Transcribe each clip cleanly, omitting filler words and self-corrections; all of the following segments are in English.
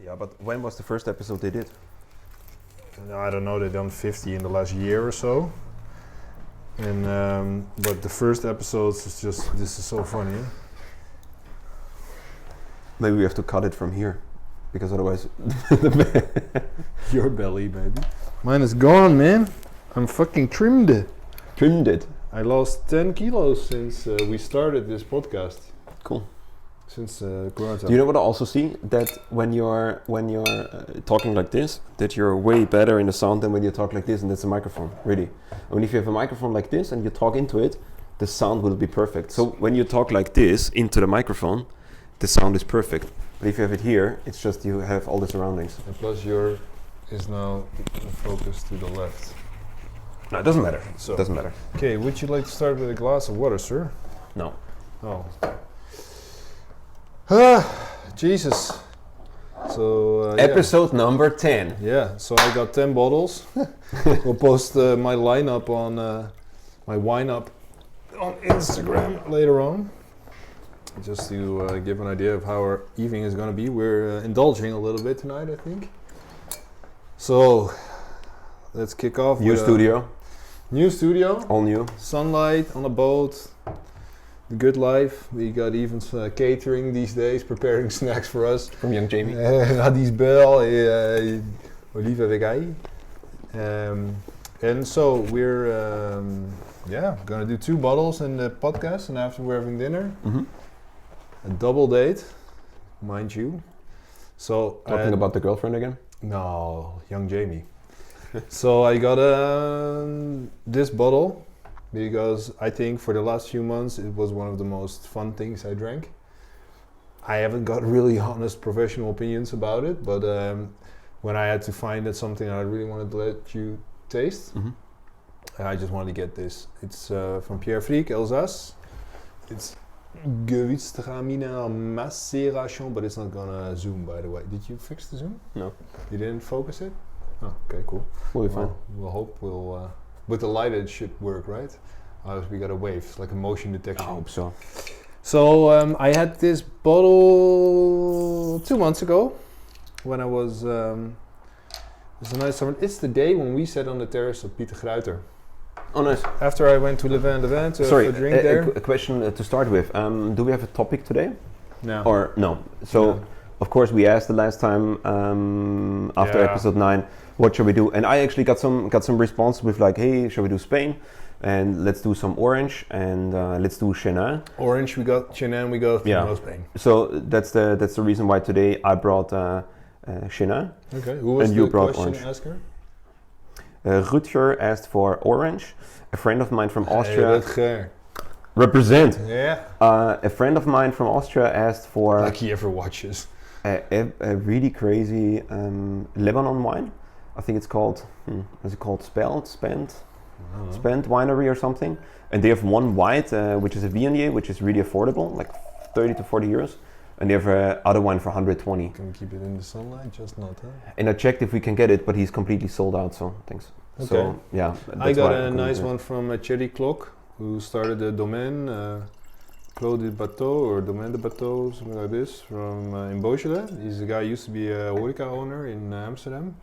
Yeah, but when was the first episode they did? I don't know, they've done 50 in the last year or so. And but the first episodes is just, this is so funny. Maybe we have to cut it from here, because otherwise... Your belly, baby. Mine is gone, man. I'm fucking trimmed it. Trimmed it. I lost 10 kilos since we started this podcast. Cool. Since Corona. Do you know what I also see? That when you're talking like this, that you're way better in the sound than when you talk like this, and that's a microphone, really. I mean, if you have a microphone like this and you talk into it, the sound will be perfect. So when you talk like this into the microphone, the sound is perfect. But if you have it here, it's just you have all the surroundings. And plus your is now focused to the left. No, it doesn't matter. So it doesn't matter. Okay, would you like to start with a glass of water, sir? No. Oh. Jesus. So episode number 10. Yeah, so I got 10 bottles. We'll post my lineup on my wine up on Instagram later on. Just to give an idea of how our evening is going to be. We're indulging a little bit tonight, I think. So let's kick off. New studio. New studio. All new. Sunlight on a boat. The good life. We got even catering these days, preparing snacks for us. From young Jamie. Radis Bell, Olive avec ail. And so we're gonna do 2 bottles in the podcast, and after we're having dinner. Mm-hmm. A double date, mind you. So talking about the girlfriend again? No, young Jamie. So I got this bottle because I think for the last few months it was one of the most fun things I drank. I haven't got really honest professional opinions about it, but when I had to find it something I really wanted to let you taste, I just wanted to get this. It's from Pierre, Alsace. It's Gewürztraminer Macération, but it's not gonna zoom, by the way. Did you fix the zoom? No. You didn't focus it? Oh, okay, cool. We'll be fine. We'll hope with the light it should work, right? Otherwise we got a wave, it's like a motion detection. I hope so. So I had this bottle 2 months ago when I was, it was a nice summer. It's the day when we sat on the terrace of Pieter Gruiter. Oh, nice. After I went to Le Vin to Sorry, have a drink there. A question to start with. Do we have a topic today? No. Or no? So, of course, we asked the last time after episode 9, what shall we do? And I actually got some response with like, hey, shall we do Spain? And let's do some orange, and let's do Chenin. Orange, we got Chenin, we got Spain. So that's the reason why today I brought Chenin. Okay. Who was and you the brought question orange. asker? Rutger asked for orange. A friend of mine from Austria. Hey, Rutger. Represent. Yeah. A friend of mine from Austria asked for like he ever watches. a really crazy Lebanon wine. I think it's called is it called Spent Winery or something. And they have one white, which is a Viognier, which is really affordable, like 30 to 40 euros. And they have other wine for 120. Can we keep it in the sunlight? Just not. And I checked if we can get it, but he's completely sold out. So thanks. Okay. So yeah, I got a nice one from Cherry Clock, who started the Domaine Clos de Bateau or Domaine de Bateau, something like this, from in Beaujolais. He's a guy who used to be a horeca owner in Amsterdam,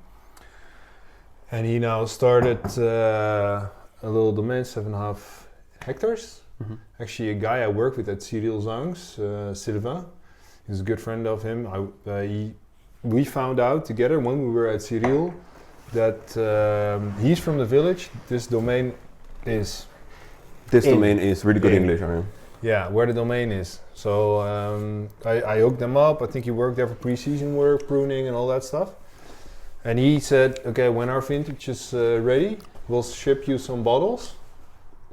and he now started a little domain, 7.5 hectares. Mm-hmm. Actually, a guy I work with at Cyril Zangs, Sylvain. He's a good friend of him. We found out together when we were at Cyril that he's from the village. This domain is really good English. Yeah, where the domain is. So I hooked them up. I think he worked there for pre-season work, pruning and all that stuff. And he said, okay, when our vintage is ready, we'll ship you some bottles.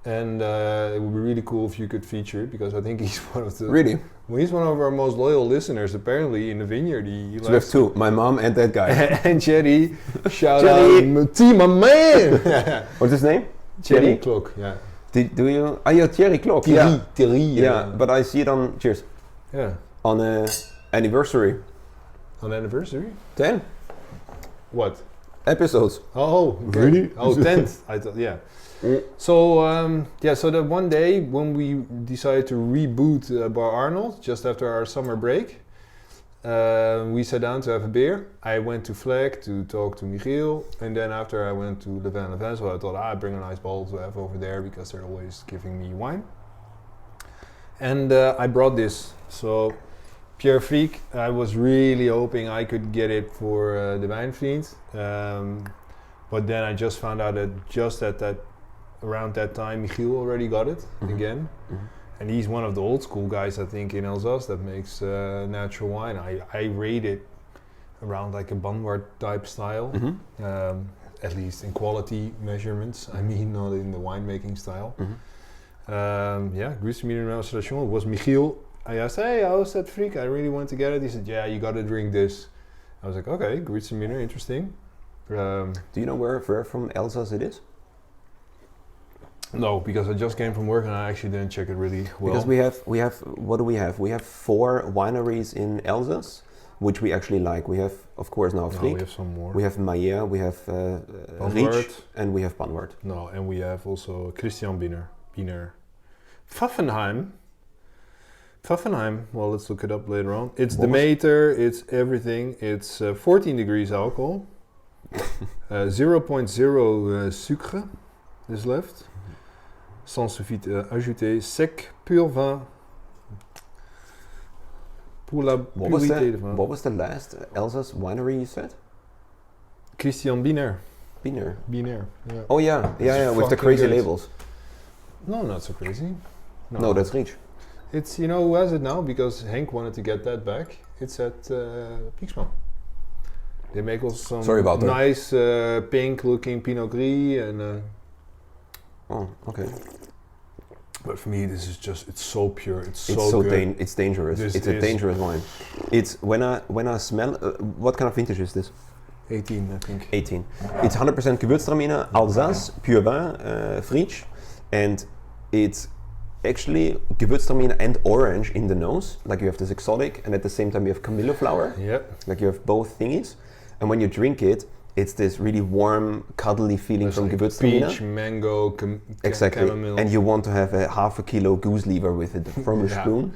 And it would be really cool if you could feature it, because I think he's one of the... Really? Well, he's one of our most loyal listeners, apparently, in the vineyard. He so we have 2, my mom and that guy. And Jerry, shout out, my man! What's his name? Thierry Clock, yeah. Do you? Oh, yeah, Thierry Clock. Thierry. Yeah, but I see it on, cheers. Yeah. On anniversary. On anniversary? 10. What? Episodes. Oh, okay. Really? Oh, 10th. I thought, yeah. So so that one day when we decided to reboot Bar Arnold just after our summer break, We sat down to have a beer. I went to Vlek to talk to Michiel, and then after I went to Le Vin. So I thought I'd bring a nice bottle to have over there because they're always giving me wine. And I brought this. So Pierre Freak, I was really hoping I could get it for the Wijnvriend. But then I just found out that just around that time, Michiel already got it again. Mm-hmm. And he's one of the old school guys, I think, in Alsace that makes natural wine. I rate it around like a Weingut type style, at least in quality measurements. I mean, not in the winemaking style. Grüße Station. It was Michiel. I asked, hey, how's that Freak? I really want to get it. He said, yeah, you got to drink this. I was like, okay, Grüße, interesting. Do you know where from Alsace it is? No, because I just came from work and I actually didn't check it really well. Because we have what do we have? We have 4 wineries in Alsace, which we actually like. We have, of course, now Freak. We have some more. We have Mayer, we have Werlitsch, and we have Weingut. No, and we have also Christian Biener. Pfaffenheim. Well, let's look it up later on. It's Demeter, it's everything. It's 14 degrees alcohol. 0.0 sucre is left. Sans sulfite ajouté, sec, pur vin. Pour la purité de vin. What was the last Alsace winery you said? Christian Biener. Biener. Yeah. Oh yeah, with the crazy labels. No, not so crazy. No, that's Reach. It's, who has it now? Because Henk wanted to get that back. It's at Pieksman. They make also some nice pink-looking Pinot Gris and. Oh, okay. But for me, this is just—it's so pure. It's so good. It's dangerous. It's a dangerous wine. It's when I smell. What kind of vintage is this? 18, I think. 18. It's 100% Gewürztraminer, Alsace, pur vin, Frisch, and it's actually Gewürztraminer and orange in the nose. Like you have this exotic, and at the same time you have Camillo flower. Yep. Like you have both thingies, and when you drink it, it's this really warm, cuddly feeling from like Gewürztraminer. Peach, mango, exactly. chamomile. And you want to have a half a kilo goose liver with it from a spoon.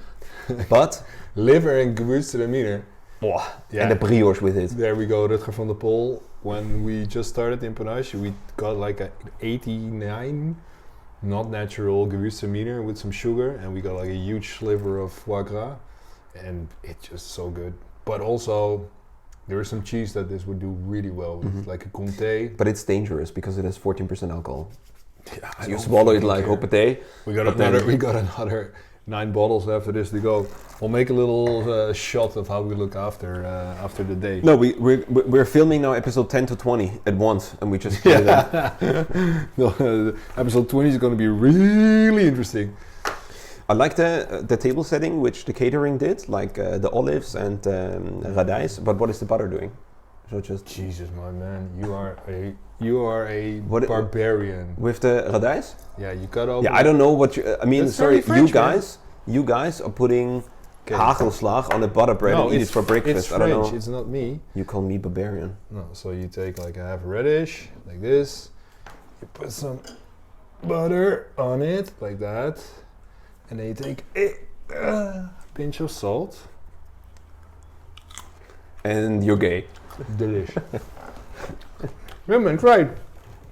But liver and Gewürztraminer. And a brioche with it. There we go, Rutger van der Pol. When we just started in Panache, we got like a 89 not natural Gewürztraminer with some sugar, and we got like a huge sliver of foie gras, and it's just so good. But also, there is some cheese that this would do really well with, like a Comté. But it's dangerous because it has 14% alcohol. Yeah, so you swallow it like Hoppatee. We got another 9 bottles after this to go. We'll make a little shot of how we look after the day. No, we're filming now episode 10 to 20 at once, and we just put it in. No, episode 20 is going to be really interesting. I like the table setting which the catering did, like the olives and radijs. But what is the butter doing? So just Jesus, my man, you are a barbarian. With the radijs? Yeah, you got over. Yeah, I don't know what you. I mean, That's sorry, French, you guys are putting hagelslag on a butter bread and eat it for breakfast. It's I don't French. know. It's not me. You call me barbarian. No, so you take like a half a radish, like this. You put some butter on it, like that. And then you take a pinch of salt. And you're gay. Delish. Women, try it.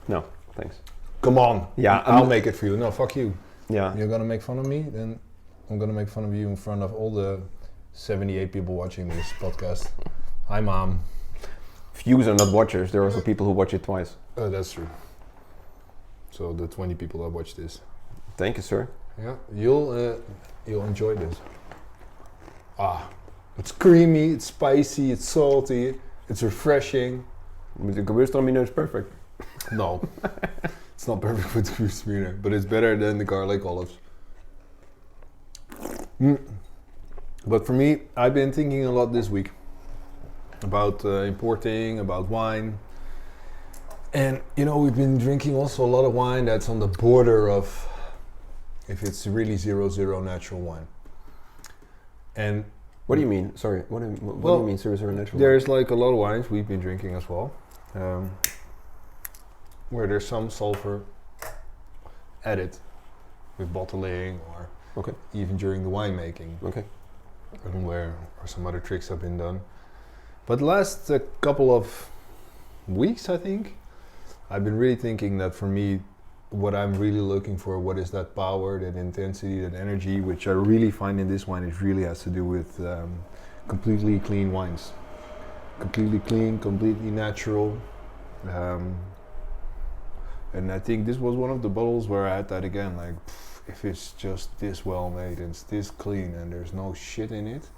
No, thanks. Come on. Yeah, I'll make it for you. No, fuck you. Yeah. You're gonna make fun of me, then I'm gonna make fun of you in front of all the 78 people watching this podcast. Hi, Mom. Views are not watchers. There are also people who watch it twice. That's true. So the 20 people that watch this. Thank you, sir. Yeah, you'll enjoy this. It's creamy, it's spicy, it's salty, it's refreshing. With the Gewürztraminer, it's perfect. No, it's not perfect with Gewürztraminer, but it's better than the garlic olives. But for me, I've been thinking a lot this week about importing, about wine. And we've been drinking also a lot of wine that's on the border of if it's really 0.0 natural wine. And what do you mean? Sorry, what do you mean 0.0 natural? There's like a lot of wines we've been drinking as well, where there's some sulfur added with bottling or even during the winemaking. Okay. and where or some other tricks have been done. But the last couple of weeks, I think, I've been really thinking that for me, what I'm really looking for, what is that power, that intensity, that energy, which I really find in this wine, it really has to do with completely clean wines. Completely clean, completely natural. And I think this was one of the bottles where I had that again, like, if it's just this well made and it's this clean and there's no shit in it.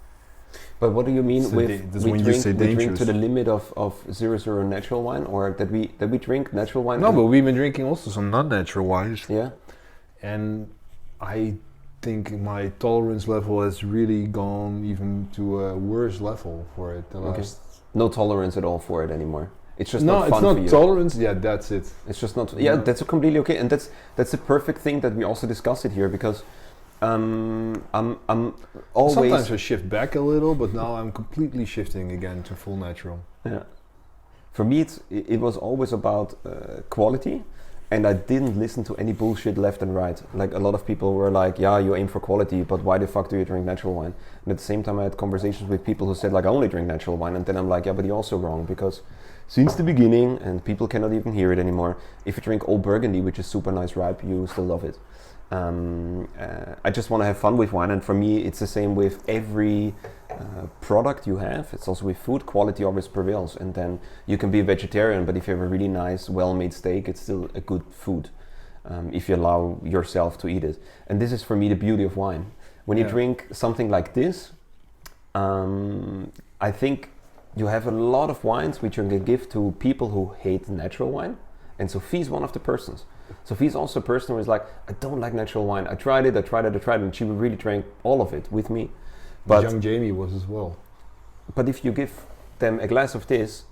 But what do you mean So with when you say we drink dangerous. to the limit of 0.0 natural wine, or that we drink natural wine? No, but we've been drinking also some non-natural wines. Yeah. And I think my tolerance level has really gone even to a worse level for it. No tolerance at all for it anymore. It's just no, not fun it's not for you. tolerance. Yeah, that's it. It's just not. Yeah, No. that's completely okay, and that's a perfect thing that we also discuss it here, because I'm always. Sometimes I shift back a little, but now I'm completely shifting again to full natural. Yeah. For me, it was always about quality, and I didn't listen to any bullshit left and right. Like, a lot of people were like, "Yeah, you aim for quality, but why the fuck do you drink natural wine?" And at the same time, I had conversations with people who said, like, "I only drink natural wine," and then I'm like, "Yeah, but you're also wrong, because since the beginning, and people cannot even hear it anymore, if you drink Old Burgundy, which is super nice ripe, you still love it." I just want to have fun with wine, and for me, it's the same with every product you have. It's also with food. Quality always prevails, and then you can be a vegetarian, but if you have a really nice, well-made steak, it's still a good food if you allow yourself to eat it. And this is for me the beauty of wine. When you drink something like this, I think you have a lot of wines which you can give to people who hate natural wine, and Sophie's one of the persons. Sophie's also a person who is like, "I don't like natural wine. I tried it, and she really drank all of it with me." But Young Jamie was as well. But if you give them a glass of this,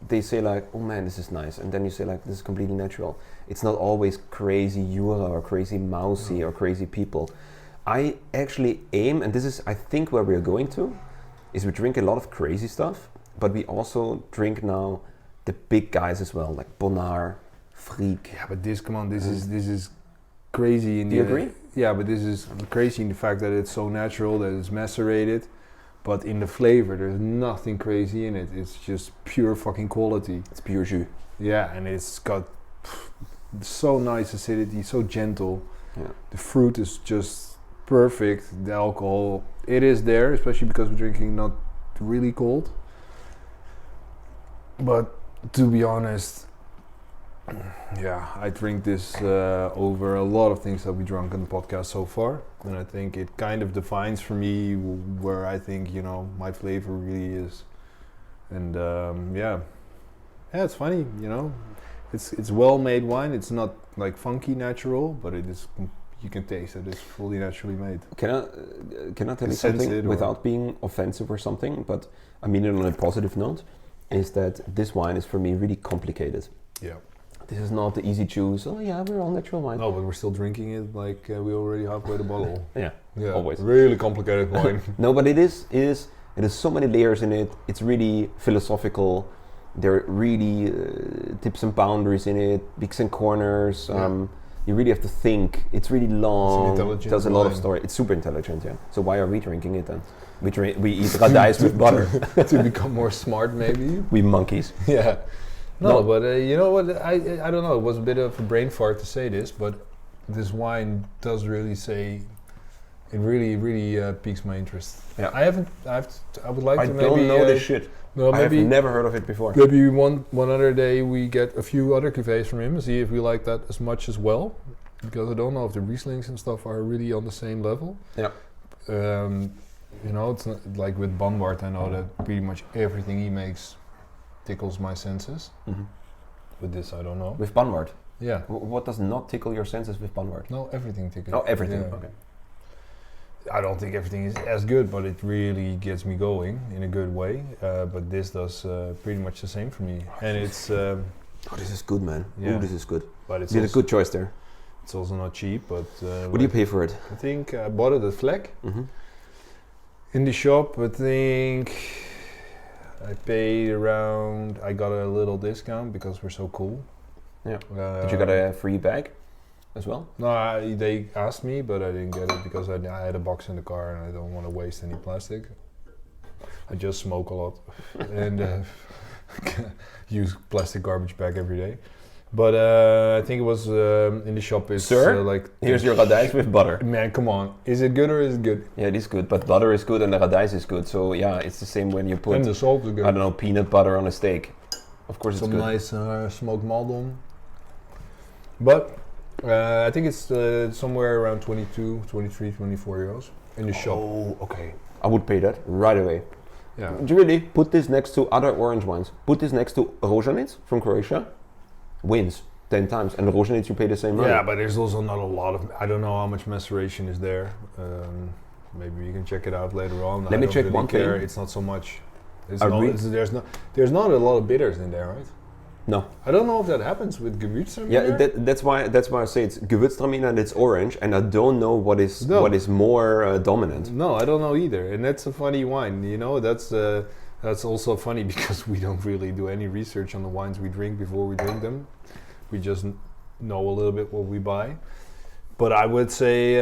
they say like, "Oh man, this is nice," and then you say like, "This is completely natural." It's not always crazy Jura or crazy mousy or crazy people. I actually aim, and this is I think where we are going to, is we drink a lot of crazy stuff, but we also drink now the big guys as well, like Bonnard, Freak. Yeah, but come on, this is crazy. Do you agree? Yeah, but this is crazy in the fact that it's so natural, that it's macerated, but in the flavor there's nothing crazy in it. It's just pure fucking quality. It's pure jus. Yeah, and it's got so nice acidity, so gentle. Yeah. The fruit is just perfect. The alcohol, it is there, especially because we're drinking not really cold. But to be honest, yeah, I drink this over a lot of things that we drunk on the podcast so far, and I think it kind of defines for me where I think my flavor really is. And yeah, it's funny, it's well-made wine. It's not like funky natural, but it is. You can taste that it's fully naturally made. Can I tell you something without being offensive or something? But I mean it on a positive note. Is that this wine is for me really complicated. Yeah. This is not the easy juice. Oh yeah, we're all natural wine. No, but we're still drinking it like we already halfway the bottle. Yeah, always. Really complicated wine. No, but it is so many layers in it. It's really philosophical. There are really tips and boundaries in it, peaks and corners. You really have to think. It's really long. It tells a lot of story. It's super intelligent, yeah. So why are we drinking it then? We eat radijs with butter. To become more smart, maybe. We monkeys. Yeah. No, but you know what? I don't know. It was a bit of a brain fart to say this, but this wine does really say. It really piques my interest. Yeah. I would like to maybe. I don't know this shit. No, maybe I have never heard of it before. Maybe one other day we get a few other cuvées from him and see if we like that as much as well. Because I don't know if the Rieslings and stuff are really on the same level. Yeah. It's not like with Banwart. I know that pretty much everything he makes tickles my senses. Mm-hmm. With this, I don't know. With Banwart? Yeah. What does not tickle your senses with Banwart? No, everything tickles. Oh, everything. Yeah. Okay. I don't think everything is as good, but it really gets me going in a good way. But this does pretty much the same for me. And it's... this is good, man. Yeah. Ooh, this is good. But it's you did a good choice there. It's also not cheap, but... what do you pay for it? I think I bought it at Vlek. Mm-hmm. In the shop, I think I paid around... I got a little discount because we're so cool. Yeah. Did you get a free bag? as well? No, they asked me, but I didn't get it because I had a box in the car and I don't want to waste any plastic. I just smoke a lot and use plastic garbage bag every day. But I think it was in the shop. It's Sir, like here's your radijs with butter. Man, come on, is it good or is it good? Yeah, it is good, but butter is good and the radijs is good. So yeah, it's the same when you put, And the salt is good. I don't know, peanut butter on a steak. Of course, Some it's good. nice smoked maldon. But I think it's somewhere around 22, 23, 24 euros in the shop. Oh, okay. I would pay that right away. Yeah. Really, put this next to other orange wines. Put this next to Rožanec from Croatia. Wins 10 times. And Rožanec you pay the same money. Yeah, but there's also not a lot of. I don't know how much maceration is there. Maybe you can check it out later on. Let me check one thing. It's not so much. There's not a lot of bitters in there, right? No. I don't know if that happens with Gewürztraminer. Yeah, that's why I say it's Gewürztraminer and it's orange, and I don't know what is more dominant. No, I don't know either, and that's a funny wine. You know, that's also funny because we don't really do any research on the wines we drink before we drink them. We just know a little bit what we buy. But I would say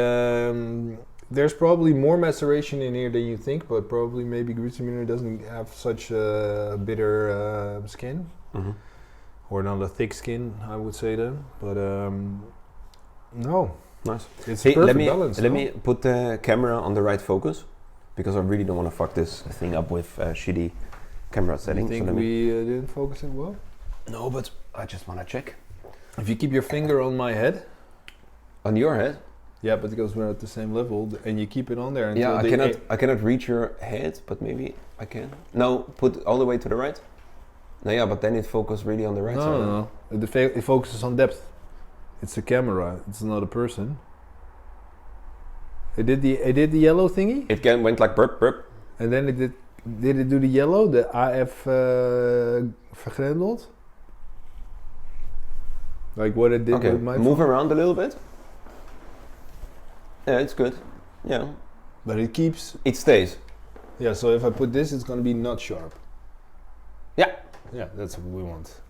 there's probably more maceration in here than you think, but probably maybe Gewürztraminer doesn't have such a bitter skin. Mm-hmm. Or not a thick skin, I would say then. But no, Nice. it's Hey, perfect balance. let me put the camera on the right focus, because I really don't want to fuck this thing up with shitty camera You settings. think we didn't focus it well? No, but I just want to check. If you keep your finger on my head, On your head? yeah, but because we're at the same level, and you keep it on there. Yeah, Until I cannot reach your head, but maybe I can. No, put all the way to the right. No, yeah, but then it focuses really on the right side. No. It focuses on depth. It's a camera. It's not a person. It did the yellow thingy, It went like burp burp. and then it did it do the yellow, the AF vergrendeld? Like what it did Okay, with my move phone? around a little bit. Yeah, it's good. Yeah, But it keeps. it stays. Yeah. So if I put this, it's gonna be not sharp. Yeah. Yeah, that's what we want.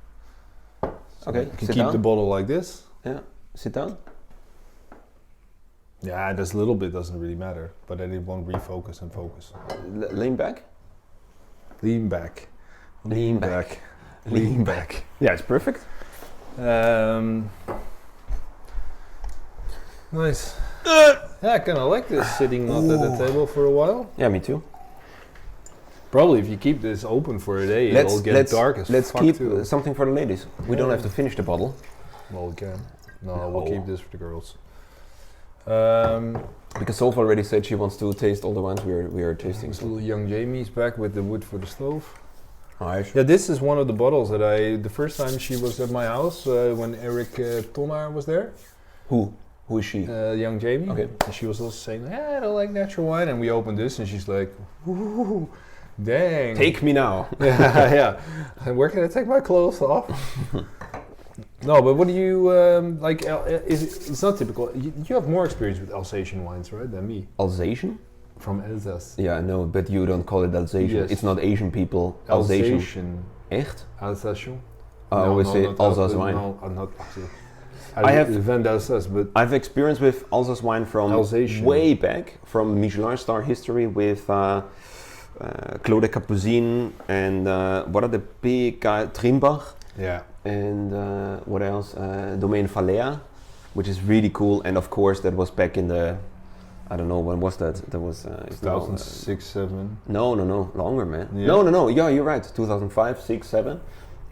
So Okay, you can sit keep down. the bottle like this. Yeah, sit down. Yeah, this little bit doesn't really matter, but then it won't refocus and focus. Lean back. Lean back. Lean back. Lean back. Yeah, it's perfect. Nice. Yeah, I kind of like this sitting not at the table for a while. Yeah, me too. Probably if you keep this open for a day, it'll get dark as Let's fuck keep too. something for the ladies. We don't Yeah. have to finish the bottle. Well, we can. No, No. we'll keep this for the girls. Because Sof already said she wants to taste all the wines we are tasting. This little young Jamie's back with the wood for the stove. Nice. Yeah, this is one of the bottles that the first time she was at my house when Eric Tonnaar was there. Who? Who is she? Young Jamie. Okay. And she was also saying, I don't like natural wine. And we opened this and she's like, ooh, dang. Take me now. yeah, yeah. And where can I take my clothes off? No, but what do you, like, it's not typical. You have more experience with Alsatian wines, right, than me. Alsatian? From Alsace. Yeah, no, but you don't call it Alsatian. Yes. It's not Asian people. Alsatian. Alsatian. Echt? Alsatian? I always say not Alsace wine. No, I'm not. I have- Van d'Alsace, but I've experience with Alsace wine from Alsatian. way back, from Michelin star history with Claude Capucine and what are the big guys? Trimbach yeah. and what else? Domaine Valea, which is really cool. And of course, that was back in the, I don't know, when was that? That was it's now, 2006, 7. no, longer, man. Yeah. No. Yeah, you're right. 2005, 6, 7,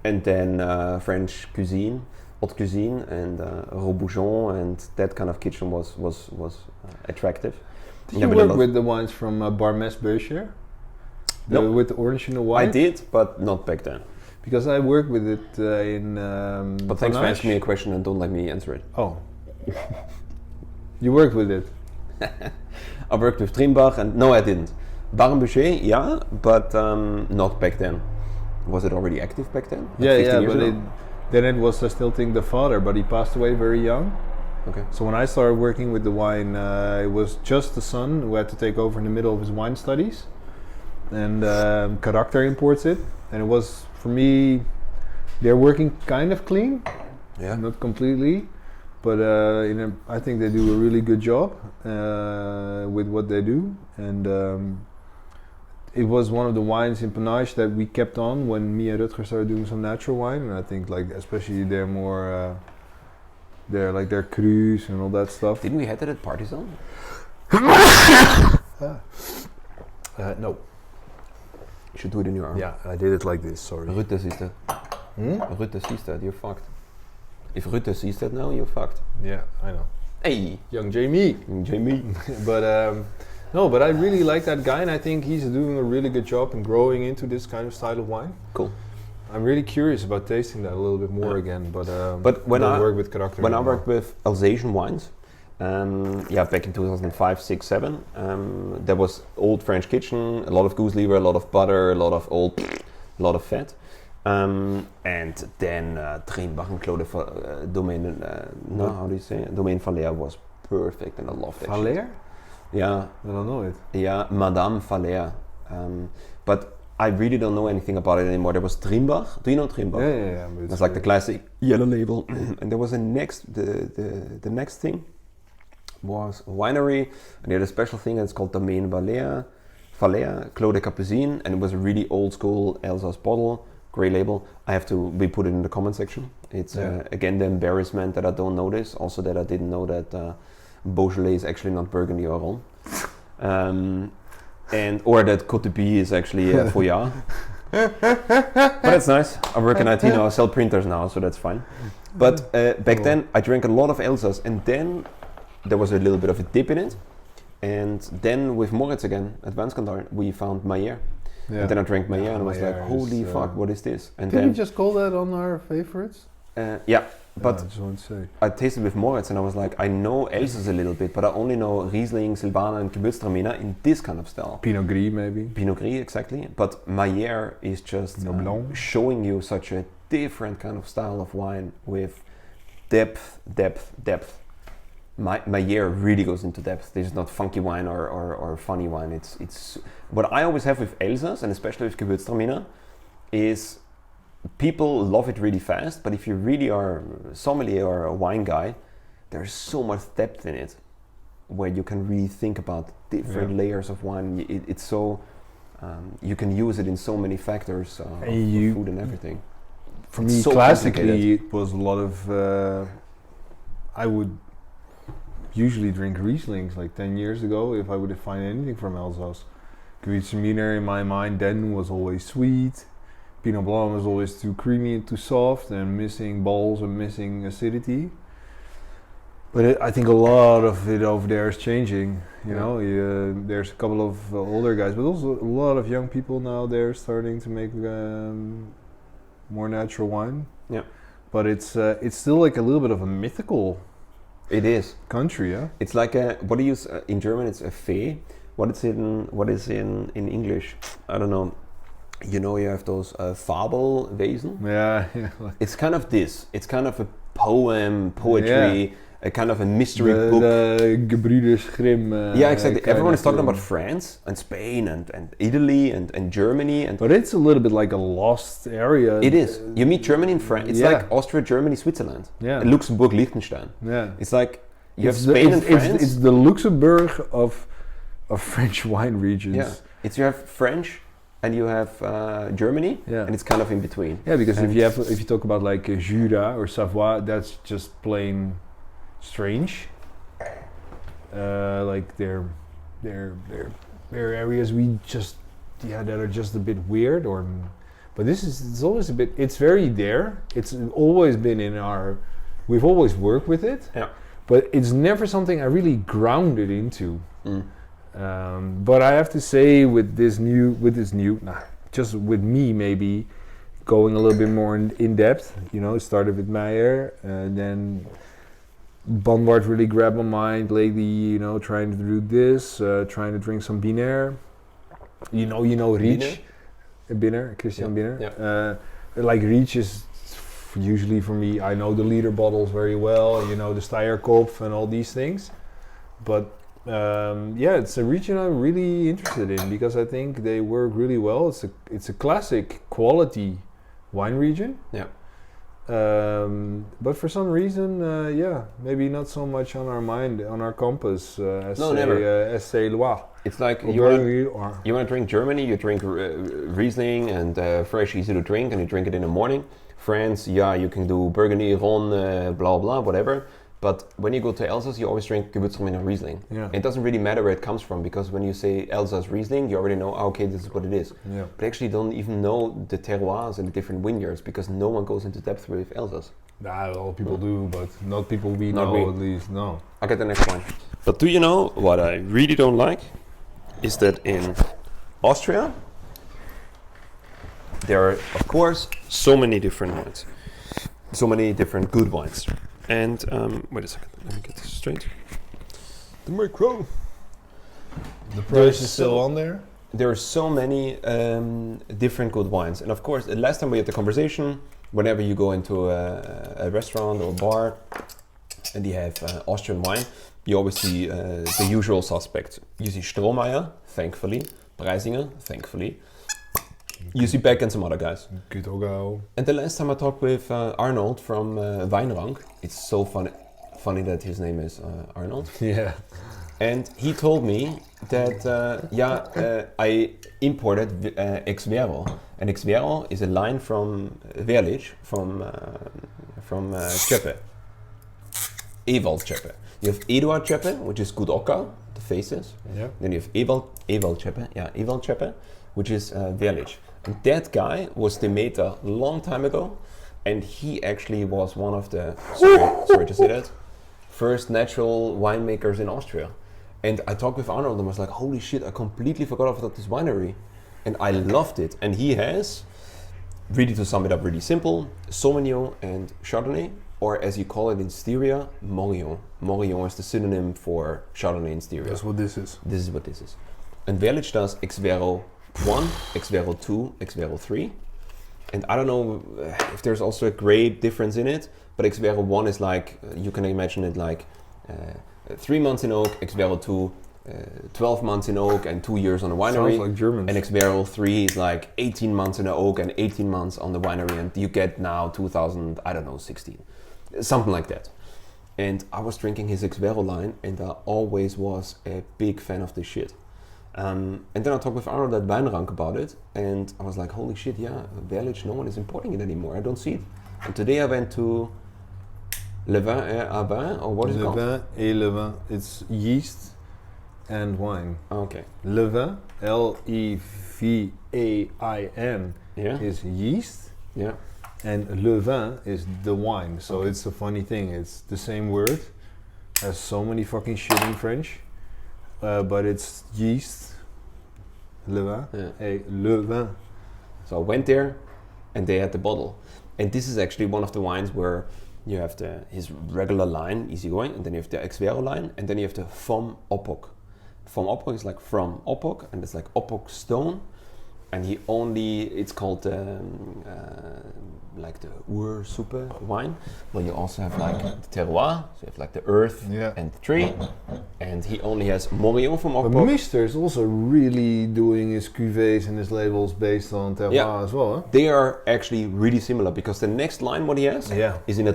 and then French cuisine, haute cuisine, and Roboujon, and that kind of kitchen was attractive. Did Yeah, you but a work lot- with the wines from Barmes Becher? Nope. With the orange in the wine? I did, but not back then. Because I worked with it in But thanks for Panache. asking me a question and don't let me answer it. Oh. You worked with it? I worked with Trimbach and no, I didn't. Baron Boucher, yeah, but not back then. Was it already active back then? Like 15 years but ago? then it was, I still think, the father, but he passed away very young. Okay. So when I started working with the wine, it was just the son who had to take over in the middle of his wine studies. And Karakter imports it. And it was, for me, they're working kind of clean, Yeah. not completely. but I think they do a really good job with what they do, and it was one of the wines in Panache that we kept on when me and Rutger started doing some natural wine, and I think like especially they're more their crus and all that stuff. Didn't we have that at Partisan? No. You should do it in your arm. Yeah, I did it like this. Sorry. Rutte sees that. Rutte sees that. You're fucked. If Rutte sees that now, you're fucked. Yeah, I know. Hey, Young Jamie. Jamie. But no, but I really like that guy, and I think he's doing a really good job in growing into this kind of style of wine. Cool. I'm really curious about tasting that a little bit more again, but when I work with character. When I worked with Alsatian wines, back in 2005, 6, 7, there was old French kitchen, a lot of goose liver, a lot of butter, a lot of fat. And then Trainbach and Claude Domaine, how do you say it? Domaine Falaire was perfect, and I loved it. Falaire? Yeah. I don't know it. Yeah, Madame Falaire. But I really don't know anything about it anymore. There was Trimbach. Do you know Trimbach? Yeah. That's like the classic yellow label. And there was the next thing was a winery, and they had a special thing, and it's called Domaine Falaire, Clos de Capucine, and it was a really old school Alsace bottle, grey label. We put it in the comment section. It's again the embarrassment that I don't know this, also that I didn't know that Beaujolais is actually not Burgundy or Rhône. Or that Côte de Pie is actually Fouillard. But that's nice. I work in IT now, I sell printers now, so that's fine. But back then I drank a lot of Alsace, and then there was a little bit of a dip in it. And then with Moritz again at Wijnskandal, we found Maillère. Yeah. And then I drank Maillère, and I was like, holy fuck, what is this? And then we just call that on our favorites? But I just want to say. I tasted with Moritz, and I was like, I know Alsace a little bit, but I only know Riesling, Silvaner, and Gewürztraminer in this kind of style. Pinot Gris, maybe. Pinot Gris, exactly. But Maillère is just showing you such a different kind of style of wine with depth. Maillère really goes into depth. This is not funky wine or funny wine. It's what I always have with Alsace, and especially with Gewürztraminer, is people love it really fast, but if you really are a sommelier or a wine guy, there's so much depth in it where you can really think about different layers of wine. It's so you can use it in so many factors of food and everything. For me, so classically, it was a lot of I would usually drink Rieslings like 10 years ago if I would find anything from Alsace. Gewürztraminer in my mind then was always sweet. Pinot Blanc was always too creamy and too soft and missing balls and missing acidity. But I think a lot of it over there is changing. You know, there's a couple of older guys, but also a lot of young people now. They're starting to make more natural wine. Yeah. But it's still like a little bit of a mythical. It is country, yeah. It's like what do you use in German? It's a Fee. What is in English? I don't know. You know, you have those Fabelwesen. Yeah. It's kind of this. It's kind of a poetry, a kind of a mystery book. The Gebrüder Grimm. Yeah, exactly. Everyone is talking about France and Spain and Italy and Germany. But it's a little bit like a lost area. It is. You meet Germany and France. It's like Austria, Germany, Switzerland. Yeah. And Luxembourg, Liechtenstein. Yeah. It's like you have Spain and France. It's the Luxembourg of French wine regions. Yeah. You have French. And you have Germany, and it's kind of in between. Yeah, because if you talk about like Jura or Savoie, that's just plain strange. Like they're areas that are just a bit weird. But it's always a bit. It's very there. It's always been we've always worked with it. Yeah. But it's never something I really grounded into. But I have to say, just with me maybe going a little bit more in depth. You know, it started with Meyer, then Bonwart really grabbed my mind lately. You know, trying to do this, trying to drink some Binaire. You know, Riech, Binaire, Christian Binaire. Yeah. Like Riech is usually for me. I know the liter bottles very well. You know, the Steierkopf and all these things, but. It's a region I'm really interested in because I think they work really well. It's a classic quality wine region. Yeah. But for some reason, maybe not so much on our mind, on our compass, as say Loire. It's like Or you want Burgundy or you want to drink Germany, you drink Riesling and fresh, easy to drink, and you drink it in the morning. France, yeah, you can do Burgundy, Rhône, blah blah, whatever. But when you go to Alsace, you always drink Gewürztraminer Riesling. Yeah. It doesn't really matter where it comes from, because when you say Alsace Riesling, you already know, okay, this is what it is. Yeah. But actually don't even know the terroirs and the different vineyards, because no one goes into depth with Alsace. Nah, all people do, but not people we Not know me. at least. No. I'll get the next one. But do you know what I really don't like? Is that in Austria, there are, of course, so many different wines. So many different good wines. And, wait a second, let me get this straight. The micro. The There's price is still so- on there. There are so many different good wines. And of course, the last time we had the conversation, whenever you go into a restaurant or bar and you have Austrian wine, you always see the usual suspects. You see Strohmeier, thankfully. Preisinger, thankfully. You see Beck and some other guys. Good Ogo. And the last time I talked with Arnold from Weinrank, it's so funny that his name is Arnold. Yeah. And he told me that, I imported Ex-Vero. And Ex-Vero is a line from Werlitsch, from Cepe. Ewald Cepe. You have Eduard Cepe, which is Good Oka, the faces. Yeah. Then you have Ewald Cepe, which is Werlitsch. And that guy was Demeter a long time ago, and he actually was one of the, sorry to say that, first natural winemakers in Austria. And I talked with Arnold and was like, holy shit, I completely forgot about this winery. And I loved it. And he has, really to sum it up really simple, Sauvignon and Chardonnay, or as you call it in Styria, Morillon. Morillon is the synonym for Chardonnay in Styria. That's what this is. This is what this is. And Werlitsch does Ex-Vero 1, Ex-Vero 2, Ex-Vero 3. And I don't know if there's also a great difference in it, but Ex-Vero 1 is like, you can imagine it like 3 months in oak, Ex-Vero 2, 12 months in oak and 2 years on the winery. Sounds like Germans. And Ex-Vero 3 is like 18 months in the oak and 18 months on the winery, and you get now 2016. Something like that. And I was drinking his Ex-Vero line, and I always was a big fan of this shit. And then I talked with Arnold at Weinrank about it, and I was like, holy shit, yeah, Werlitsch, no one is importing it anymore. I don't see it. And today I went to Le Vin et à Vin, or what is it Le called? vin et le vin. It's yeast and wine. Okay. Le vin, Levain, Yeah. is yeast, Yeah. and le vin is the wine. So it's a funny thing. It's the same word, has so many fucking shit in French, but it's yeast, le vin, Yeah. et le vin. So I went there, and they had the bottle. And this is actually one of the wines where you have his regular line, easygoing, and then you have the Ex-Vero line, and then you have the Vom Oppok. Vom Oppok is like from Oppok, and it's like Oppok stone. And it's called like the Ursuppe wine, where you also have like the terroir, so you have like the earth Yeah. and the tree. And he only has Morillon from But Oppok. Mister is also really doing his cuvées and his labels based on terroir Yeah. as well, huh? They are actually really similar, because the next line what he has Yeah. is in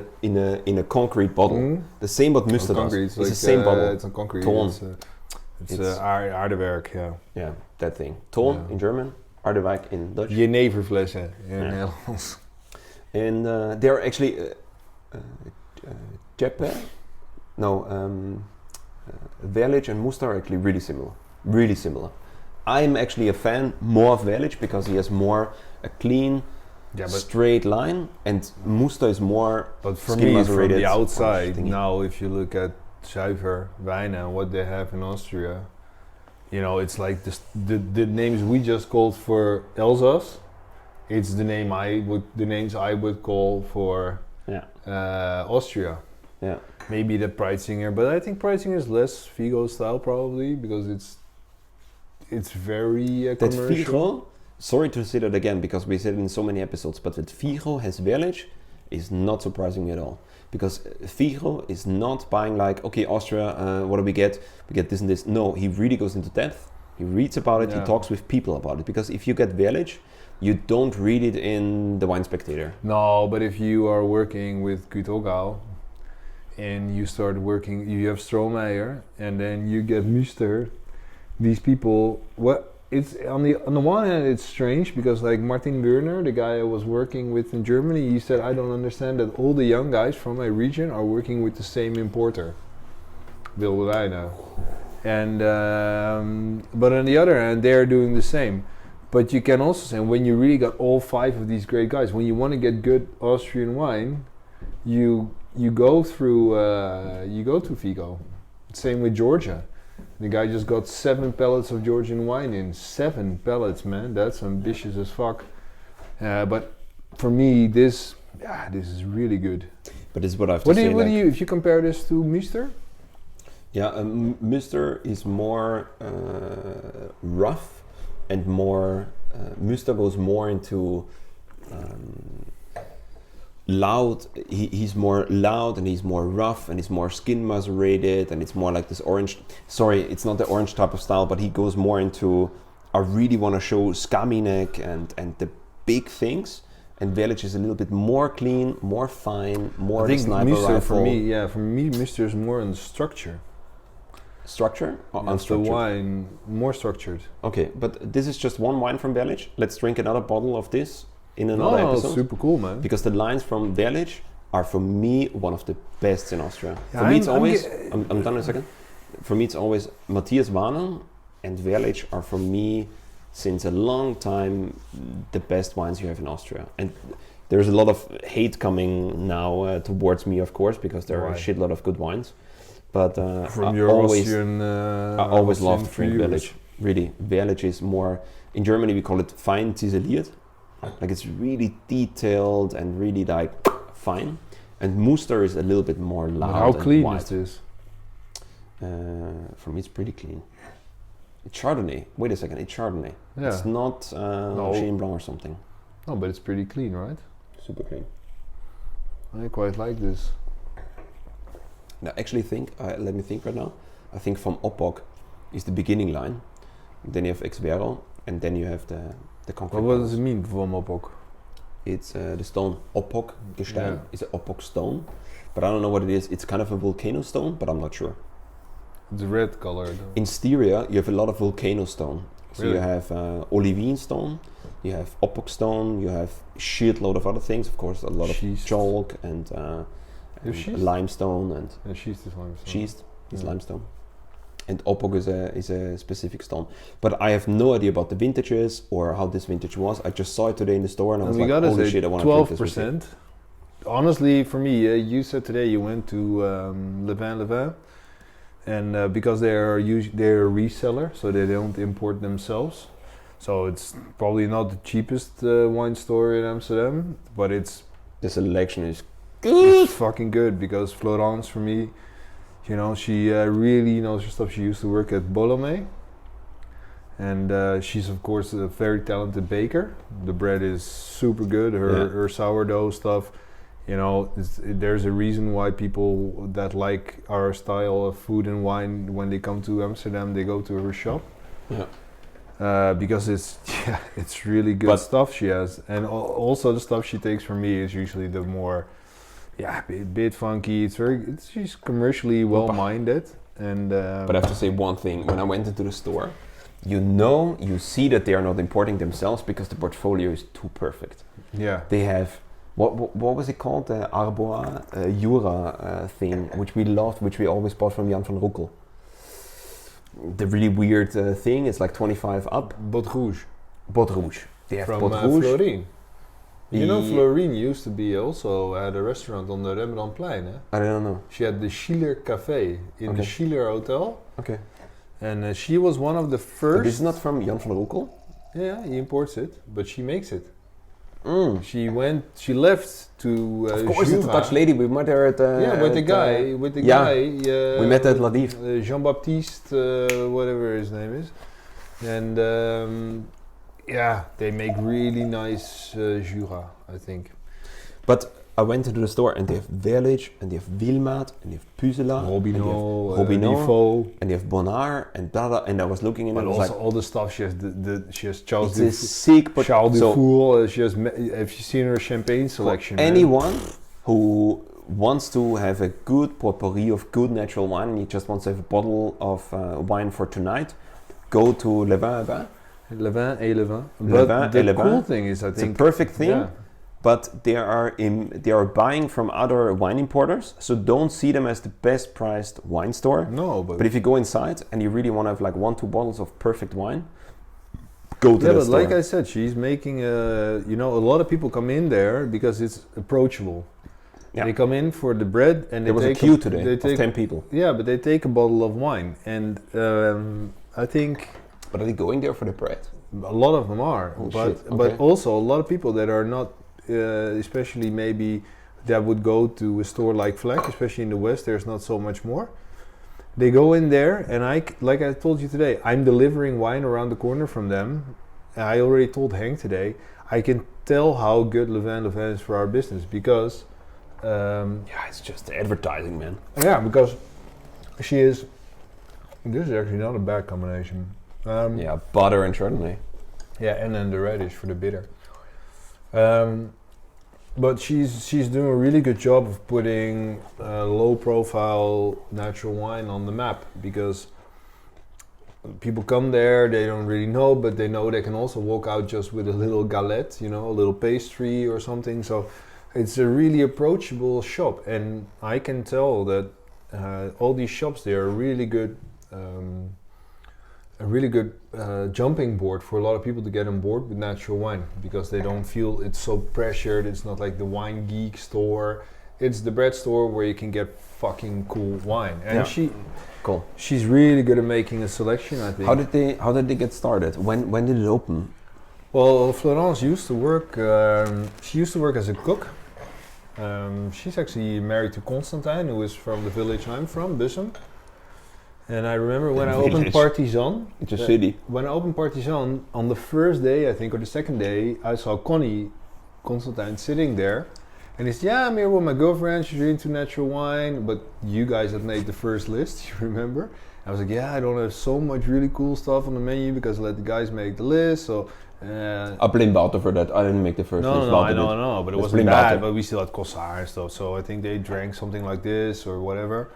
a concrete bottle. Mm. The same what Muster does. Concrete, It's like, the same bottle. It's on concrete. Ton. It's aardewerk, yeah. Yeah, that thing. Ton Yeah. in German, Harderwijk in Dutch. Jeneverflessen in Ja. Nederlands. And they're actually Cepe, Werlitsch and Muster are actually really similar. Really similar. I'm actually a fan more of Werlitsch because he has more a clean, Yeah, but straight line, and Muster is more for skin me, from macerated the outside, thingy. now if you look at Zuiver, Wijnen, and what they have in Austria, you know, it's like the names we just called for Elsass. It's the names I would call for Austria. Yeah. Maybe the Preisinger, but I think Preisinger is less Figo style probably because it's very That commercial. Figo, sorry to say that again because we said it in so many episodes, but that Figo has Werlitsch is not surprising me at all. Because Figo is not buying like, okay, Austria, what do we get? We get this and this. No, he really goes into depth. He reads about it. Yeah. He talks with people about it. Because if you get Werlitsch, you don't read it in the Wine Spectator. No, but if you are working with Kutogau and you start working, you have Strohmeyer, and then you get Müster. These people, it's on the one hand, it's strange because like Martin Werner, the guy I was working with in Germany, he said, I don't understand that all the young guys from my region are working with the same importer, Bill Reina. And but on the other hand, they're doing the same. But you can also say when you really got all 5 of these great guys, when you want to get good Austrian wine, you go through Figo. Same with Georgia. The guy just got 7 pallets of Georgian wine in. 7 pallets, man. That's ambitious as fuck. But for me, this is really good. But this is what I have to say. What do you, if you compare this to Müster? Yeah, Müster is more rough and more. Müster goes more into loud. He's more loud and he's more rough and he's more skin macerated and it's more like this orange. Sorry, it's not the orange type of style, but he goes more into. I really want to show Skaminek and the big things. And Werlitsch is a little bit more clean, more fine, more. I think sniper Müster rifle. for me, Müster is more on structure. Structure or Yes, the wine more structured. Okay, but this is just one wine from Werlitsch. Let's drink another bottle of this in another episode. Super cool, man. Because the lines from Werlitsch are for me one of the best in Austria. Yeah, for me it's always, I'm done in a second. For me it's always Matthias Warner and Werlitsch are for me since a long time the best wines you have in Austria. And there's a lot of hate coming now towards me, of course, because there are a shitload of good wines. But from your Austrian, I always loved Werlitsch. Really, Werlitsch is more. In Germany, we call it fein ziseliert. Like it's really detailed and really like fine. And Müster is a little bit more loud. How clean white. is this? For me, it's pretty clean. It's Chardonnay. Wait a second, it's Chardonnay. Yeah. It's not Chenin Blanc or something. No, but it's pretty clean, right? Super clean. I quite like this. Now, actually, let me think right now. I think from Oppok is the beginning line. Then you have Exvero, and then you have the concrete. What does it mean, Vom Oppok? It's the stone Oppok Gestein. It's an Oppok stone, but I don't know what it is. It's kind of a volcano stone, but I'm not sure. It's red color. In Styria, you have a lot of volcano stone. So really? You have olivine stone, you have Oppok stone, you have shitload of other things. Of course, a lot of chalk and limestone and schist is limestone. Schist is limestone. And Oppok is a specific stone. But I have no idea about the vintages or how this vintage was. I just saw it today in the store and I was like, holy shit, I want to drink this. 12%. Honestly, for me, you said today you went to Levin, and because they're a reseller, so they don't import themselves. So it's probably not the cheapest wine store in Amsterdam, but the selection is good. It's fucking good because Florence, for me, you know, she really knows her stuff. She used to work at Bolomé, and she's of course a very talented baker. The bread is super good. Her sourdough stuff, you know, there's a reason why people that like our style of food and wine, when they come to Amsterdam, they go to her shop. Yeah. Because it's really good stuff she has, and also the stuff she takes from me is usually the more, bit funky. She's commercially well-minded, and. But I have to say one thing: when I went into the store, you see that they are not importing themselves because the portfolio is too perfect. Yeah. They have what was it called? The Arbois Jura thing, which we loved, which we always bought from Jan van Roekel. The really weird thing is like 25 up. Bot Rouge. Bot Rouge. They have from Bot Rouge. Florine. You know, Florine used to be also at a restaurant on the Rembrandtplein. Eh? I don't know. She had the Schiller Café in the Schiller Hotel. Okay. And she was one of the first. But this is not from Jan van Roekel? Yeah, he imports it, but she makes it. She left to of course, Jura. it's a Dutch lady. We met her at with the guy. We met at Ladiv. Jean-Baptiste, whatever his name is. And they make really nice Jura, I think. But I went into the store and they have Werlitsch and they have Wilmot and they have Puzela Robinot, and Defoe. and they have Bonnard and blah, blah, and I was looking in But it, I was also like, all the stuff she has. She has Charles it's a sick, but Charles so Dufour. She has. Have you seen her champagne selection? for anyone who wants to have a good potpourri of good natural wine and you just wants to have a bottle of wine for tonight, go to Le Vin et Vin. Le Vin et Le Vin. Le But Vin et the Le Vin. cool thing is, I It's a think, perfect thing. yeah. But they are buying from other wine importers, so don't see them as the best priced wine store. No, But if you go inside and you really want to have like 1-2 bottles of perfect wine, go to yeah, that but store. like I said, she's making a lot of people come in there because it's approachable. Yeah. They come in for the bread and There was a queue today of 10 people. Yeah, but they take a bottle of wine, and I think But are they going there for the bread? a lot of them are. Oh, but shit, okay. but also a lot of people that are not, especially maybe that would go to a store like Fleck, especially in the West. There's not so much more. They go in there, and like I told you today, I'm delivering wine around the corner from them. I already told Hank today, I can tell how good Le Vin is for our business because, Yeah, it's just advertising, man. yeah, because she is. This is actually not a bad combination. Yeah, butter and Chardonnay. Yeah, and then the radish for the bitter. But she's doing a really good job of putting low-profile natural wine on the map because people come there, they don't really know, but they know they can also walk out just with a little galette, a little pastry or something. So it's a really approachable shop, and I can tell that all these shops, they are really good. A really good jumping board for a lot of people to get on board with natural wine because they don't feel it's so pressured. It's not like the wine geek store. It's the bread store where you can get fucking cool wine. And she's really good at making a selection, I think. How did they get started? When did it open? Well, Florence used to work. She used to work as a cook. She's actually married to Constantine, who is from the village I'm from, Bussum. And I remember when I opened Partizan. It's a city. When I opened Partizan, on the first day, I think, or the second day, I saw Connie Constantine sitting there. And he said, yeah, I'm here with my girlfriend, she's really into natural wine, but you guys had made the first list, you remember? I was like, yeah, I don't have so much really cool stuff on the menu because I let the guys make the list, so... I blame Wouter for that, I didn't make the first list. No, I know, but it wasn't blame bad, Wouter. but we still had Cossard and stuff, so I think they drank something like this or whatever.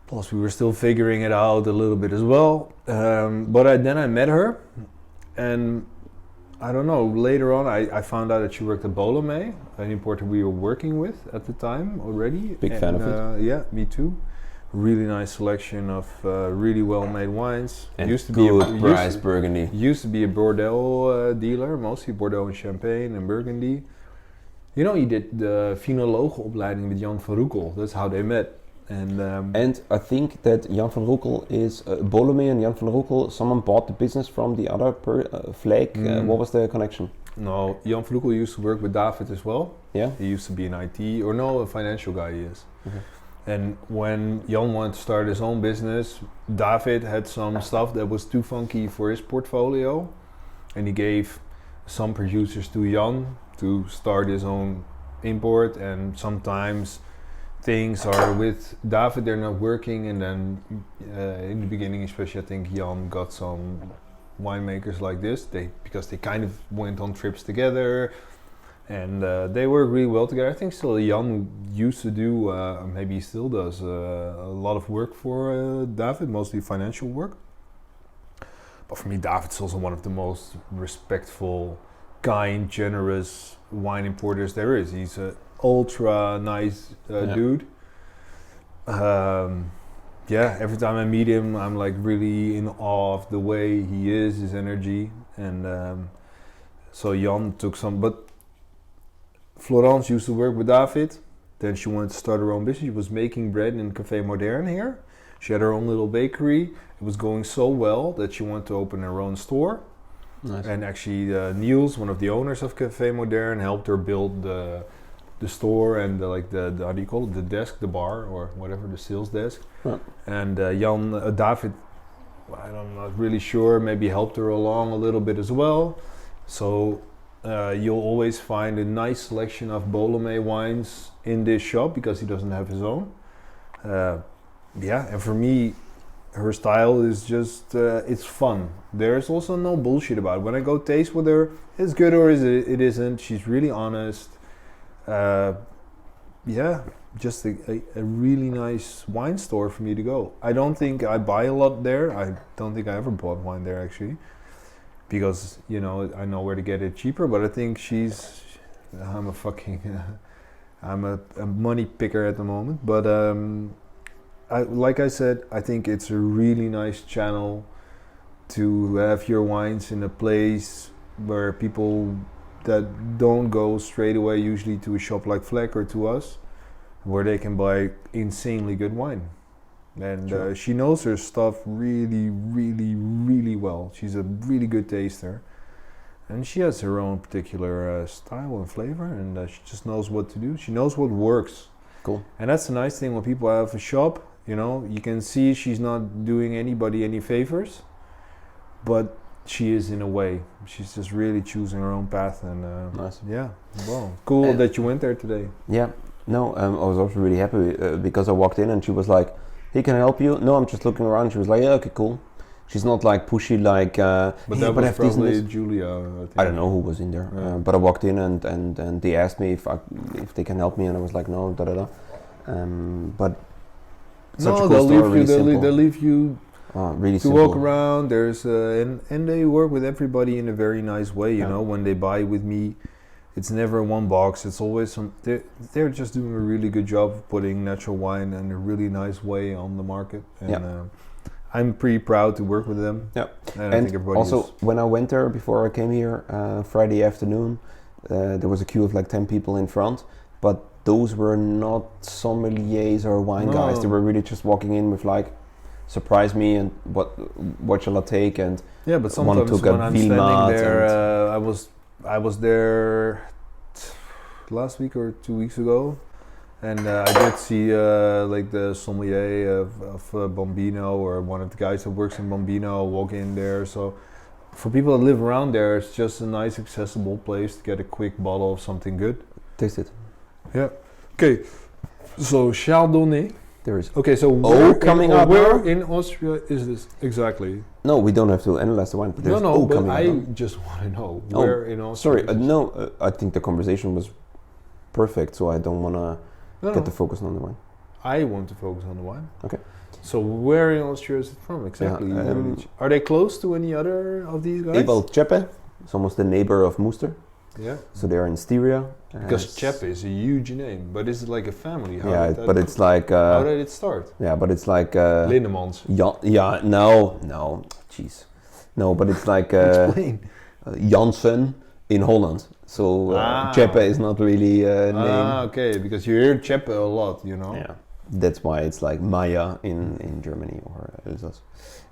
Plus, we were still figuring it out a little bit as well. But then I met her, and I don't know, later on I found out that she worked at Bolomé, an importer we were working with at the time already. Big fan of it. Yeah, me too. Really nice selection of really well-made wines. And used to good price Burgundy. Used to be a Bordeaux dealer, mostly Bordeaux and Champagne and Burgundy. He did the finologenopleiding with Jan van Roekel. That's how they met. And I think that Jan van Roekel is Bolomé and Jan van Roekel. Someone bought the business from the other Fleck. What was the connection? No, Jan van Roekel used to work with David as well. Yeah, he used to be an IT or no, a financial guy. He is. Mm-hmm. And when Jan wanted to start his own business, David had some stuff that was too funky for his portfolio, and he gave some producers to Jan to start his own import. And sometimes things are with David, they're not working, and then in the beginning especially I think Jan got some winemakers like this because they kind of went on trips together and they work really well together. I think still Jan used to do, maybe he still does, a lot of work for David, mostly financial work. But for me, David's also one of the most respectful, kind, generous wine importers there is. He's a ultra nice dude. Every time I meet him, I'm like really in awe of the way he is, his energy, and so Jan took some. But Florence used to work with David. Then she wanted to start her own business. She was making bread in Café Moderne here. She had her own little bakery. It was going so well that she wanted to open her own store. Nice. And actually, Niels, one of the owners of Café Moderne, helped her build the store and the how do you call it, the desk, the bar or whatever, the sales desk. Huh. And David, I'm not really sure, maybe helped her along a little bit as well. So you'll always find a nice selection of Bolomé wines in this shop because he doesn't have his own. And for me, her style is just, it's fun. There's also no bullshit about it. When I go taste with her, it's good or it isn't. She's really honest. Just a really nice wine store for me to go. I don't think I buy a lot there. I don't think I ever bought wine there actually. Because, I know where to get it cheaper, but I think I'm a fucking, I'm a money picker at the moment. But like I said, I think it's a really nice channel to have your wines in a place where people that don't go straight away usually to a shop like Fleck or to us, where they can buy insanely good wine. And she knows her stuff really, really, really well. She's a really good taster. And she has her own particular style and flavor, and she just knows what to do. She knows what works. Cool. And that's the nice thing when people have a shop, you can see she's not doing anybody any favors, but she is in a way. She's just really choosing her own path. And nice. Yeah, well, cool that you went there today. Yeah, no, I was also really happy because I walked in and she was like, "He can help you." No, I'm just looking around. She was like, "Yeah, okay, cool." She's not like pushy, like. But that was probably Julia. I think. I don't know who was in there, Yeah. but I walked in and they asked me if they can help me, and I was like, "No, da da da." But such a cool they'll store, leave really you. simple. They'll leave you Really to simple. walk around. There's and they work with everybody in a very nice way. You Yeah. know, when they buy with me, it's never one box. It's always some. They're just doing a really good job of putting natural wine in a really nice way on the market. And I'm pretty proud to work with them. Yeah, and I think everybody also is. when I went there before I came here Friday afternoon, there was a queue of like 10 people in front, but those were not sommeliers or wine guys. They were really just walking in with like, surprise me and what shall I take, and Yeah, but sometimes took a when I'm Vilmat standing there, I was there last week or 2 weeks ago, and I did see like the sommelier of Bombino, or one of the guys that works in Bombino, walk in there. So for people that live around there, it's just a nice, accessible place to get a quick bottle of something good. taste it. Yeah. Okay. So Chardonnay. There is. Okay. So coming up where now? in Austria is this exactly? No, we don't have to analyze the wine. But there's No, but coming I up. just want to know Oh, where in Austria. Sorry, is this? no. I think the conversation was perfect, so I don't want to get the focus on the wine. I want to focus on the wine. Okay. So where in Austria is it from exactly? Werlitsch. Are they close to any other of these guys? Well, Chepe is almost the neighbor of Mooster, Yeah. so they are in Styria. Because Chepe is a huge name, but is it like a family? But it's like. How did it start? Yeah, but it's like. Lindemans. No, jeez, no, but it's like Explain. Janssen in Holland. So Chepe is not really a name. Okay, because you hear Chepe a lot, you know. Yeah, that's why it's like Maya in Germany or Elsass.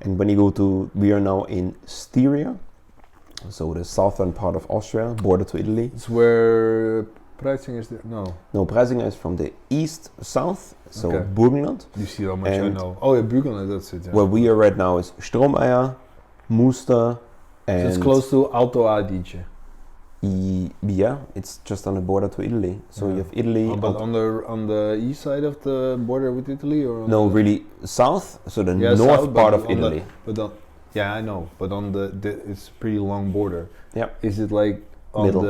And when you go to, we are now in Styria, so the southern part of Austria, border to Italy. It's where Preisinger is there. No, Preisinger is from the east south, so Okay. Burgenland. you see how much I And know. Oh yeah, Burgenland, that's it. Yeah. Where we are right now is Stromeyer, Mooster, and So it's close to Alto Adige. Yeah, it's just on the border to Italy. So Yeah. you have Italy. But on the east side of the border with Italy, or on No, the really south. So the Yeah, north south, part but of on the- Italy. yeah, I know. But on the it's a pretty long border. Yeah. Is it like on Middle.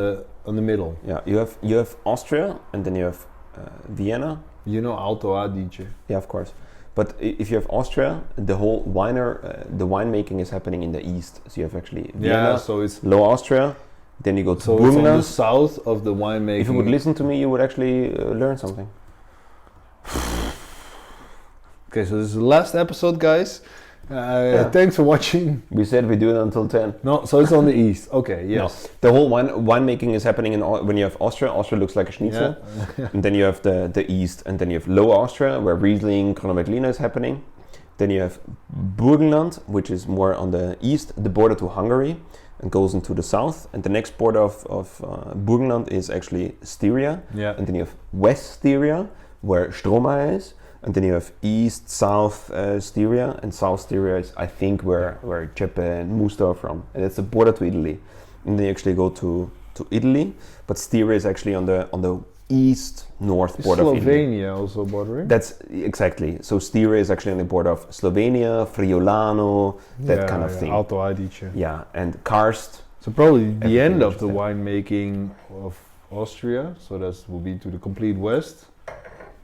the middle? Yeah, you have Austria, and then you have Vienna. You know Alto Adige. Yeah, of course. But if you have Austria, the whole the winemaking is happening in the east. So you have actually Vienna, Yeah, so it's Low Austria. Then you go to it's on the Burgenland. south of the winemaking. If you would listen to me, you would actually learn something. Okay, so this is the last episode, guys. Thanks for watching. We said we do it until 10. No, so it's on the east. Okay, yes. No, the whole winemaking is happening when you have Austria. Austria looks like a schnitzel. Yeah. And then you have the east, and then you have Lower Austria, where Riesling, Chronometlina is happening. Then you have Burgenland, which is more on the east, the border to Hungary, and goes into the south. And the next border of Burgenland is actually Styria. Yeah. And then you have West Styria, where Stromeyer is. And then you have East, South Styria, and South Styria is, I think, where Chepe and Mooster are from. And it's the border to Italy. And then you actually go to to Italy, but Styria is actually on the east-north border of Italy. Slovenia also bordering? That's exactly. So Styria is actually on the border of Slovenia, Friulano, that kind of thing. Alto Adige. Yeah, and karst. So probably the Everything end of which the is there. winemaking of Austria. So that will be to the complete west.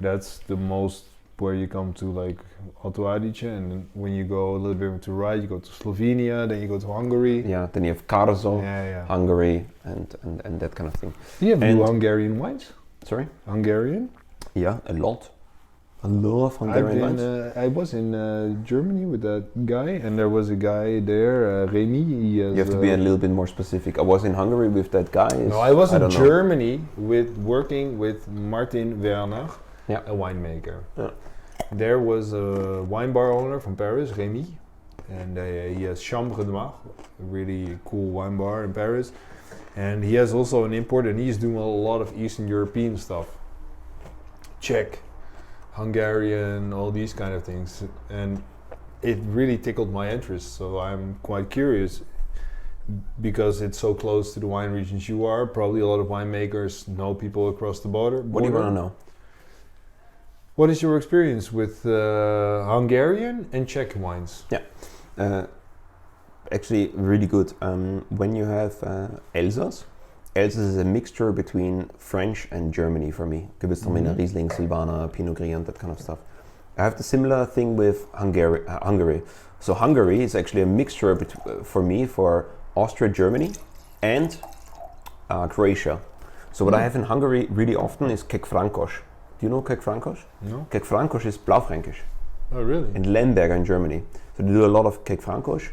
That's the most where you come to like Alto Adige, and then when you go a little bit to right, you go to Slovenia, then you go to Hungary. Yeah, then you have Karzo, Yeah. Hungary, and that kind of thing. Do you have And- new Hungarian wines? Sorry? Hungarian? Yeah, a lot. A lot of Hungarian wines. I was in Germany with that guy, and there was a guy there, Remy. You have to be a little bit more specific. I was in Hungary with that guy. No, I was in don't know. Germany working with Martin Werner, Yeah. a winemaker. Yeah. There was a wine bar owner from Paris, Remy, and he has Chambre de Mar, a really cool wine bar in Paris. And he has also an import, and he's doing a lot of Eastern European stuff. Czech, Hungarian, all these kind of things. And it really tickled my interest, so I'm quite curious because it's so close to the wine regions you are. Probably a lot of winemakers know people across the border. What do you want to know? What is your experience with Hungarian and Czech wines? Actually, really good. When you have Elsass, Elsass is a mixture between French and Germany for me. Gewürztraminer, Riesling, Silvaner, Pinot Gris, and that kind of stuff. I have the similar thing with Hungary. So Hungary is actually a mixture for me for Austria, Germany, and Croatia. So what I have in Hungary really often is Kek Frankos. Do you know Kek Frankos? No. Kek Frankos is Blaufränkisch Oh, really? in Lemberger in Germany. So they do a lot of Kek Frankos.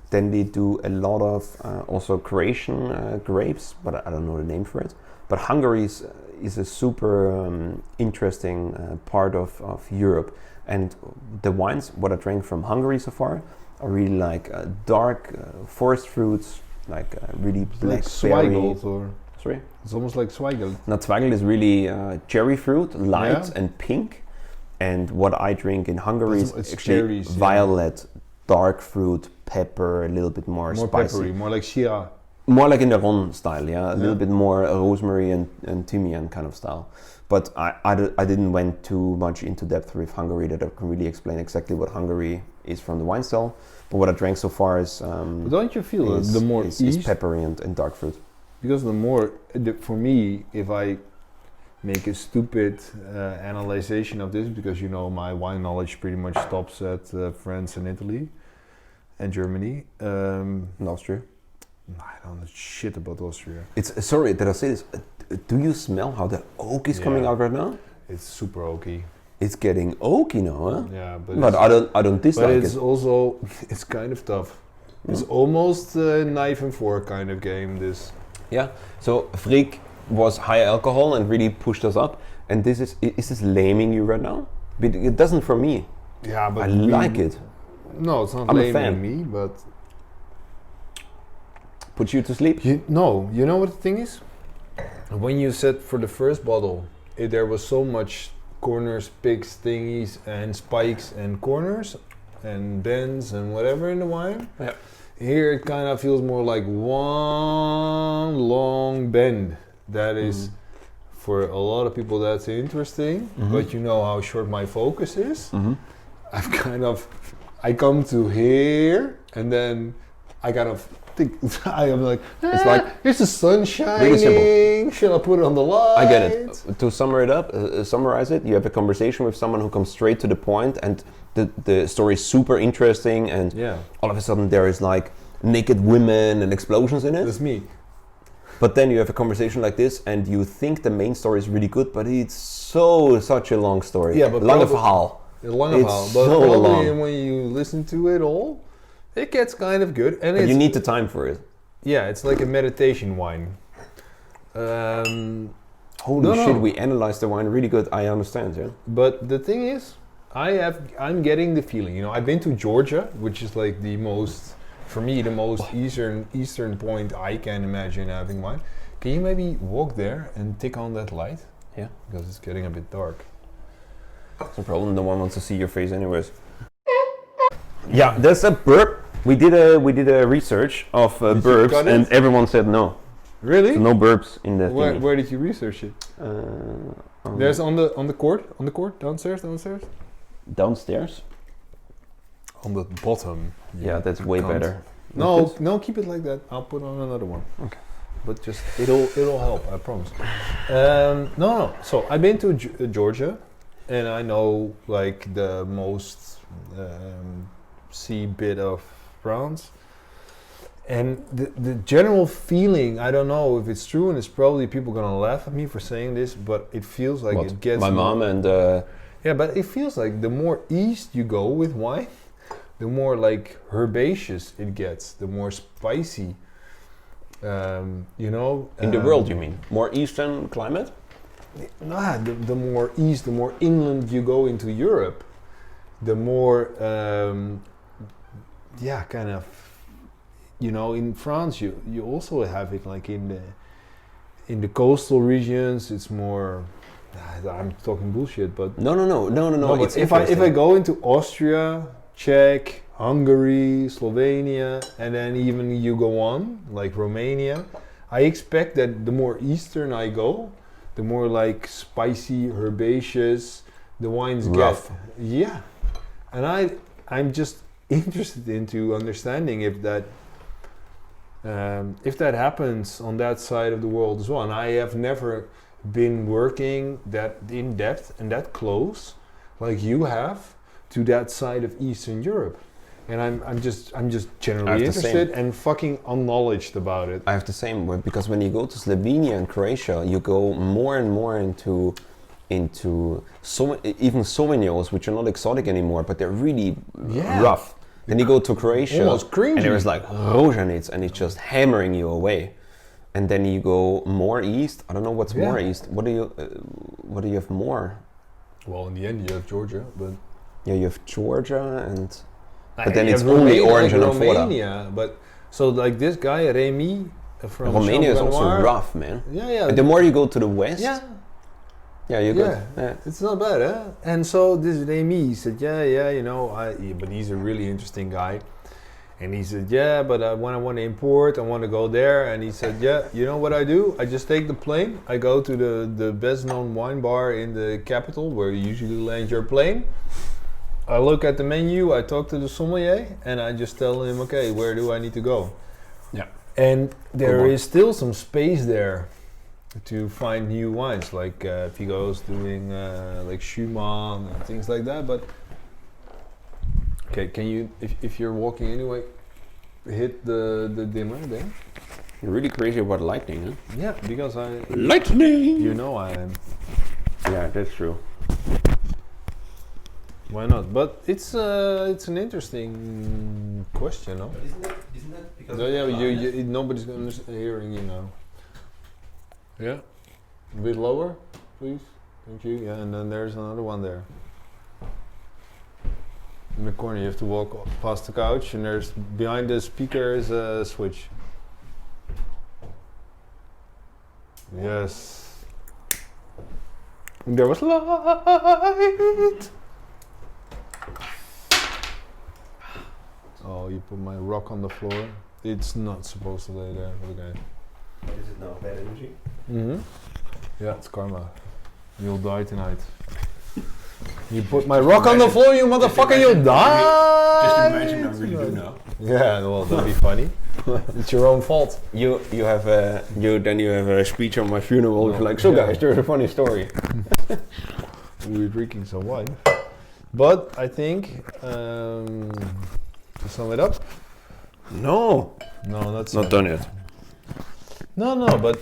Then they do a lot of also Croatian grapes, but I don't know the name for it. But Hungary is a super interesting part of Europe. And the wines, what I drank from Hungary so far, are really like dark forest fruits, like really black berry. Zweigelt, or Sorry? it's almost like Zweigelt. Now, Zweigelt is really cherry fruit, light Yeah. and pink. And what I drink in Hungary It's is actually cherries, yeah. violet, dark fruit, pepper, a little bit more spicy. Peppery, more like Syrah. More like in the Ron style, yeah. A little Yeah. bit more rosemary and thymian kind of style. But I didn't went too much into depth with Hungary that I can really explain exactly what Hungary is from the wine style. But what I drank so far is But don't you feel the more is east? peppery and dark fruit. Because the more, for me, if I make a stupid analyzation of this, because you know my wine knowledge pretty much stops at France and Italy and Germany. In Austria. I don't know shit about Austria. It's sorry that I say this. Do you smell how the oak is coming Yeah. out right now? It's super oaky. It's getting oaky now, huh? Yeah, But it's, I don't dislike but it's it. also it's kind of tough. It's almost a knife and fork kind of game. This. Yeah. So Frick was high alcohol and really pushed us up. And this is this laming you right now? But it doesn't for me. Yeah, but I like it. No, it's not I'm a lame fan. in me, but Puts you to sleep. you know what the thing is? When you said for the first bottle, there was so much corners, picks, thingies, and spikes and corners and bends and whatever in the wine. Yeah. Here it kind of feels more like one long bend. That is, for a lot of people, that's interesting. But you know how short my focus is. I come to here, and then I kind of think I am like, It's like here's the sun really shining. simple. Shall I put it on the light? I get it. To summarize it, you have a conversation with someone who comes straight to the point, and the story is super interesting, and Yeah, all of a sudden there is like naked women and explosions in it. that's me. But then you have a conversation like this, and you think the main story is really good, but it's such a long story. Yeah, but Lange probably- verhaal. Long It's while, but so probably long. when you listen to it all, it gets kind of good, and But it's you need the time for it. yeah, it's like a meditation wine. Holy No, shit, no. we analyzed the wine really good. I understand, yeah. But the thing is, I'm getting the feeling. You know, I've been to Georgia, which is like the most, for me, the most eastern point I can imagine having wine. Can you maybe walk there and tick on that light? Yeah. Because it's getting a bit dark. No problem. No one wants to see your face, anyways. Yeah, that's a burp. We did a research of Did you burps, cut it? and everyone said no. Really? So no burps in the Where, thingy. where did you research it? There's on the court downstairs. Downstairs. On the bottom. Yeah, that's way can't. better. No, keep it like that. I'll put on another one. Okay. But just it'll help. I promise. No. So I've been to Georgia, and I know like the most sea bit of France. And the general feeling, I don't know if it's true, and it's probably people gonna laugh at me for saying this, but it feels like it gets my mom and yeah, but it feels like the more east you go with wine, the more like herbaceous it gets, the more spicy. in the world, you mean more eastern climate? Nah, the more east, the more inland you go into Europe, the more kind of. In France, you also have it like in the coastal regions. It's more. I'm talking bullshit, but No. but It's if I go into Austria, Czech, Hungary, Slovenia, and then even you go on like Romania, I expect that the more eastern I go, the more like spicy, herbaceous the wines Rough. get. Yeah, and I'm just interested into understanding if that happens on that side of the world as well. And I have never been working that in depth and that close like you have to that side of Eastern Europe. And I'm just generally interested and fucking unknowledged about it. I have the same way, because when you go to Slovenia and Croatia, you go more and more into even Sauvignons, which are not exotic anymore, but they're really rough. Then you go to Croatia, almost cringy. and there's like Rožanec, and it's just hammering you away. And then you go more east. I don't know what's more east. What do you have more? Well, in the end, you have Georgia, but Yeah, you have Georgia, but then it's only orange and amphora. Romania, but so like this guy Remy from Romania is also Champenois. rough, man. Yeah. And the more you go to the west, you're good. Yeah. It's not bad, eh? And so this Remy, he said, but he's a really interesting guy. And he said, but when I want to import, I want to go there. And he said, you know what I do? I just take the plane. I go to the best known wine bar in the capital where you usually land your plane. I look at the menu, I talk to the sommelier, and I just tell him, okay, where do I need to go? Yeah. And there is still some space there to find new wines, like if he goes doing like Schumann and things like that. But okay, can you, if you're walking anyway, hit the dimmer there? You're really crazy about lightning, huh? Yeah, because Lightning! you know I am. Yeah, that's true. Why not? But it's an interesting question, no? But isn't that because Nobody's hearing you now. Yeah, a bit lower, please. Thank you. Yeah, and then there's another one there. In the corner, you have to walk past the couch, and there's behind the speaker is a switch. Yes. There was light. Oh, you put my rock on the floor. It's not supposed to lay there. Okay. What is it now? Bad energy? Mm-hmm. Yeah, it's karma. You'll die tonight. You put my rock on the floor, you motherfucker, you'll die! Just imagine I really do now. Yeah, well, that'd be funny. It's your own fault. You have a speech on my funeral. You're like, so guys, there's a funny story. We're drinking some wine. But I think, to sum it up, No, that's not done yet. No, but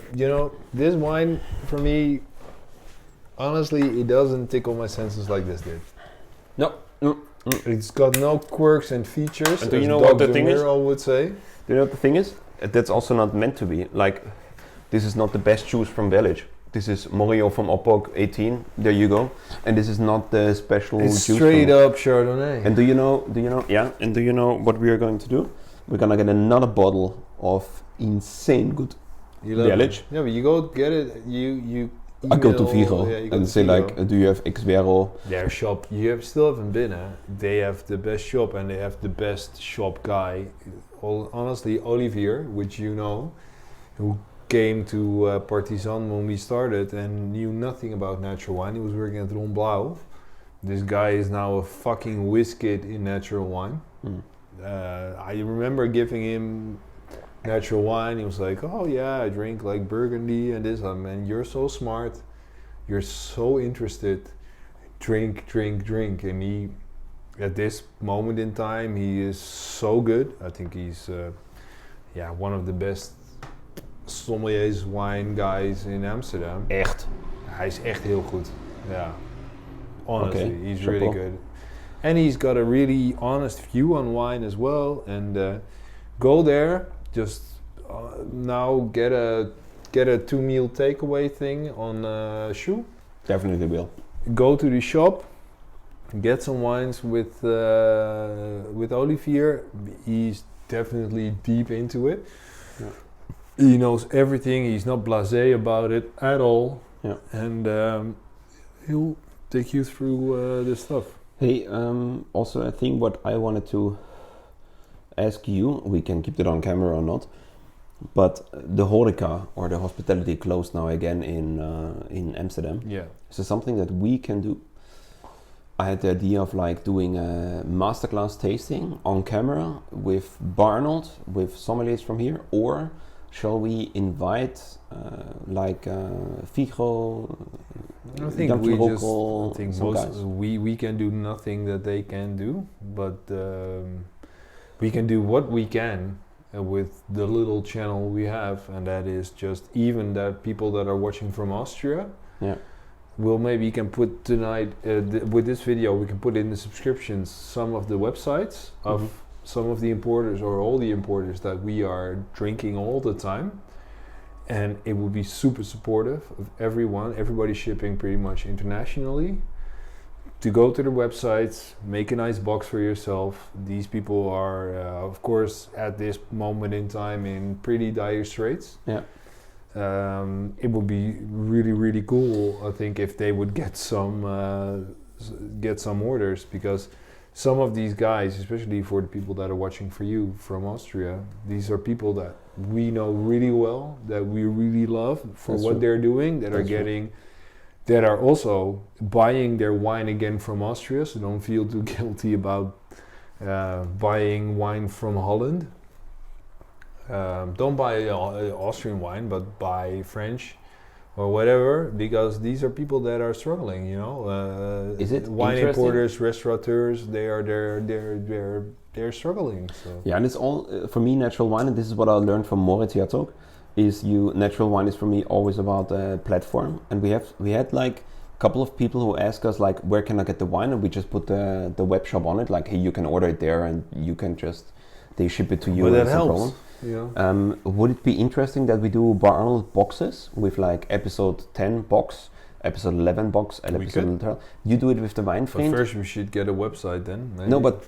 this wine for me, honestly, it doesn't tickle my senses like this did. No. It's got no quirks and features. And do you as know what Doc the thing is? DeMuro would say. Do you know what the thing is? That's also not meant to be. Like, this is not the best juice from Werlitsch. This is Morio from Oppok 18. There you go. And this is not the special It's juice. straight up Chardonnay. And do you know? Yeah. And do you know what we are going to do? We're gonna get another bottle of insane good Werlitsch. Yeah, but you go get it. You. I go to email- Vigo yeah, and say like, do you have Ex-Vero? Their shop. Still haven't been. They have the best shop and they have the best shop guy. Honestly, Olivier, which you know, who came to Partizan when we started and knew nothing about natural wine. He was working at Ron Blau. This guy is now a fucking whiz-kid in natural wine. I remember giving him natural wine. He was like, "Oh yeah, I drink like Burgundy and this." Man, you're so smart. You're so interested. Drink, drink, drink. And he, at this moment in time, he is so good. I think he's, one of the best sommeliers, wine guys in Amsterdam. Echt? Hij is echt heel goed. Yeah. Honestly, Okay, he's chapeau. really good. And he's got a really honest view on wine as well. And go there, just now get a 2-meal takeaway thing on Shoe. Definitely will. Go to the shop, get some wines with Olivier. He's definitely deep into it. Yeah. He knows everything. He's not blasé about it at all. Yeah. And he'll take you through this stuff. Hey, also I think what I wanted to ask you, we can keep it on camera or not, but the horeca or the hospitality closed now again in Amsterdam. Yeah. Is there something that we can do? I had the idea of like doing a masterclass tasting on camera with Arnold, with sommeliers from here, or shall we invite Figo? I think Jan we van just, Rockel, I think some most guys. we can do nothing that they can do, but we can do what we can with the little channel we have, and that is just even that people that are watching from Austria. Yeah. Well, maybe you can put tonight with this video. We can put in the subscriptions some of the websites of some of the importers or all the importers that we are drinking all the time, and it will be super supportive of everyone. Everybody shipping pretty much internationally. To go to the websites, make a nice box for yourself. These people are, of course, at this moment in time in pretty dire straits. Yeah. It would be really, really cool, I think, if they would get some orders, because some of these guys, especially for the people that are watching for you from Austria, these are people that we know really well, that we really love for That's what true. they're doing, that are That's true. getting, that are also buying their wine again from Austria, so don't feel too guilty about buying wine from Holland. Don't buy Austrian wine, but buy French or whatever, because these are people that are struggling. You know, Is it wine interesting? importers, restaurateurs? They're struggling. So Yeah, and it's all for me natural wine, and this is what I learned from Moritz Herzog. Natural wine is for me always about a platform, and we had like a couple of people who ask us like, where can I get the wine, and we just put the web shop on it, like, hey, you can order it there, and you can just they ship it to you. but that and it's no helps. problem. You know? Would it be interesting that we do Arnold boxes with like episode 10 box, episode 11 box, and We episode could. 12? You do it with the But Weinfriend. first, we should get a website then. Maybe. No, but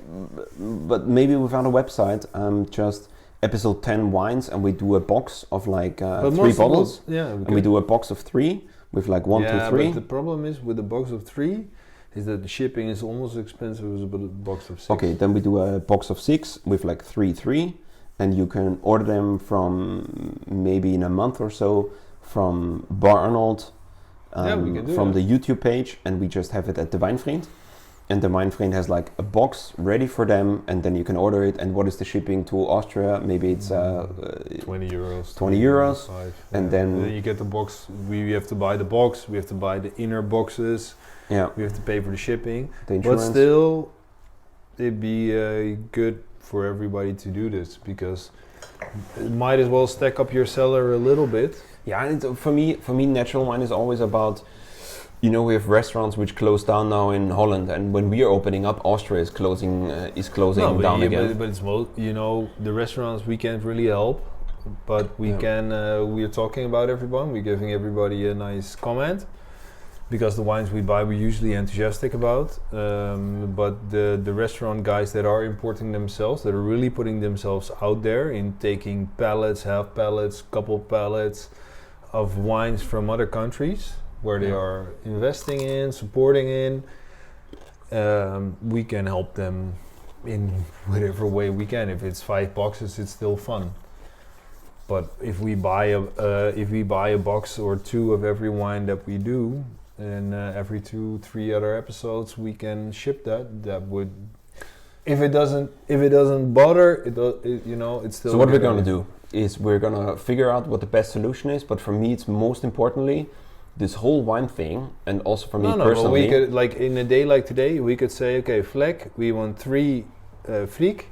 maybe without a website, just episode 10 wines, and we do a box of like But 3 most people- bottles, yeah, and we do a box of 3 with like 1, 2, 3. But the problem is with the box of 3 is that the shipping is almost as expensive as a box of 6. Okay, then we do a box of 6 with like 3, and you can order them from maybe in a month or so from Arnold, we can do from that. the YouTube page, and we just have it at the Weinfriend. And the Weinfriend has like a box ready for them, and then you can order it. And what is the shipping to Austria? Maybe it's 20 euros. 20 euros, 25, and then- you get the box. We have to buy the box. We have to buy the inner boxes. yeah, We have to pay for the shipping. the But insurance. still, it'd be good for everybody to do this, because it might as well stack up your cellar a little bit. Yeah, and for me, natural wine is always about, you know, we have restaurants which close down now in Holland, and when we are opening up, Austria is closing No, down again. but it's you know, the restaurants we can't really help, but we Yeah. can. We're talking about everyone. We're giving everybody a nice comment, because the wines we buy we're usually enthusiastic about. But the restaurant guys that are importing themselves, that are really putting themselves out there in taking pallets, half pallets, couple pallets of wines from other countries where they Yeah. are investing in, supporting in. We can help them in whatever way we can. If it's 5 boxes, it's still fun. But if we buy a box or two of every wine that we do, and every 2-3 other episodes we can ship that. That would, if it doesn't bother, it's still. So what we're gonna do is we're gonna figure out what the best solution is. But for me, it's most importantly this whole wine thing, and also for me personally. But we could, like in a day like today, we could say, okay, Vlek, we want 3 Fliek,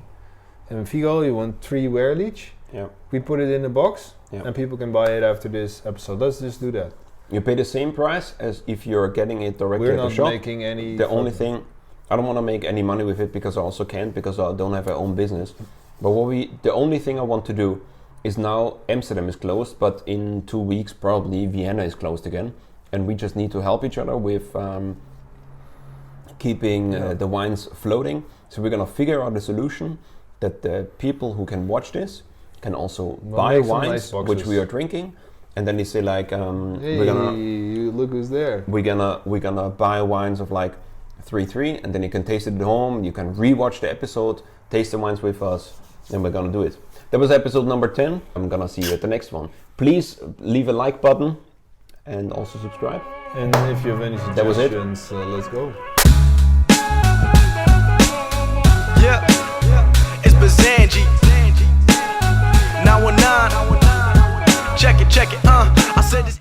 and Vigo, you want 3 Werlitsch. Yeah. We put it in a box, Yeah. and people can buy it after this episode. Let's just do that. You pay the same price as if you're getting it directly We're at the not shop. making any. The only thing, I don't want to make any money with it because I also can't, because I don't have my own business. But the only thing I want to do is, now Amsterdam is closed, but in 2 weeks probably Vienna is closed again, and we just need to help each other with keeping the wines floating. So we're gonna figure out a solution that the people who can watch this can also buy wines which we are drinking, and then they say like, hey, look who's there. We're gonna buy wines of like 3-3, and then you can taste it at home. You can rewatch the episode, taste the wines with us, and we're gonna do it. That was episode number 10. I'm gonna see you at the next one. Please leave a like button and also subscribe. And if you have any suggestions, That was it. Let's go. Yeah, it's Bazanji. 919. Check it. I said this.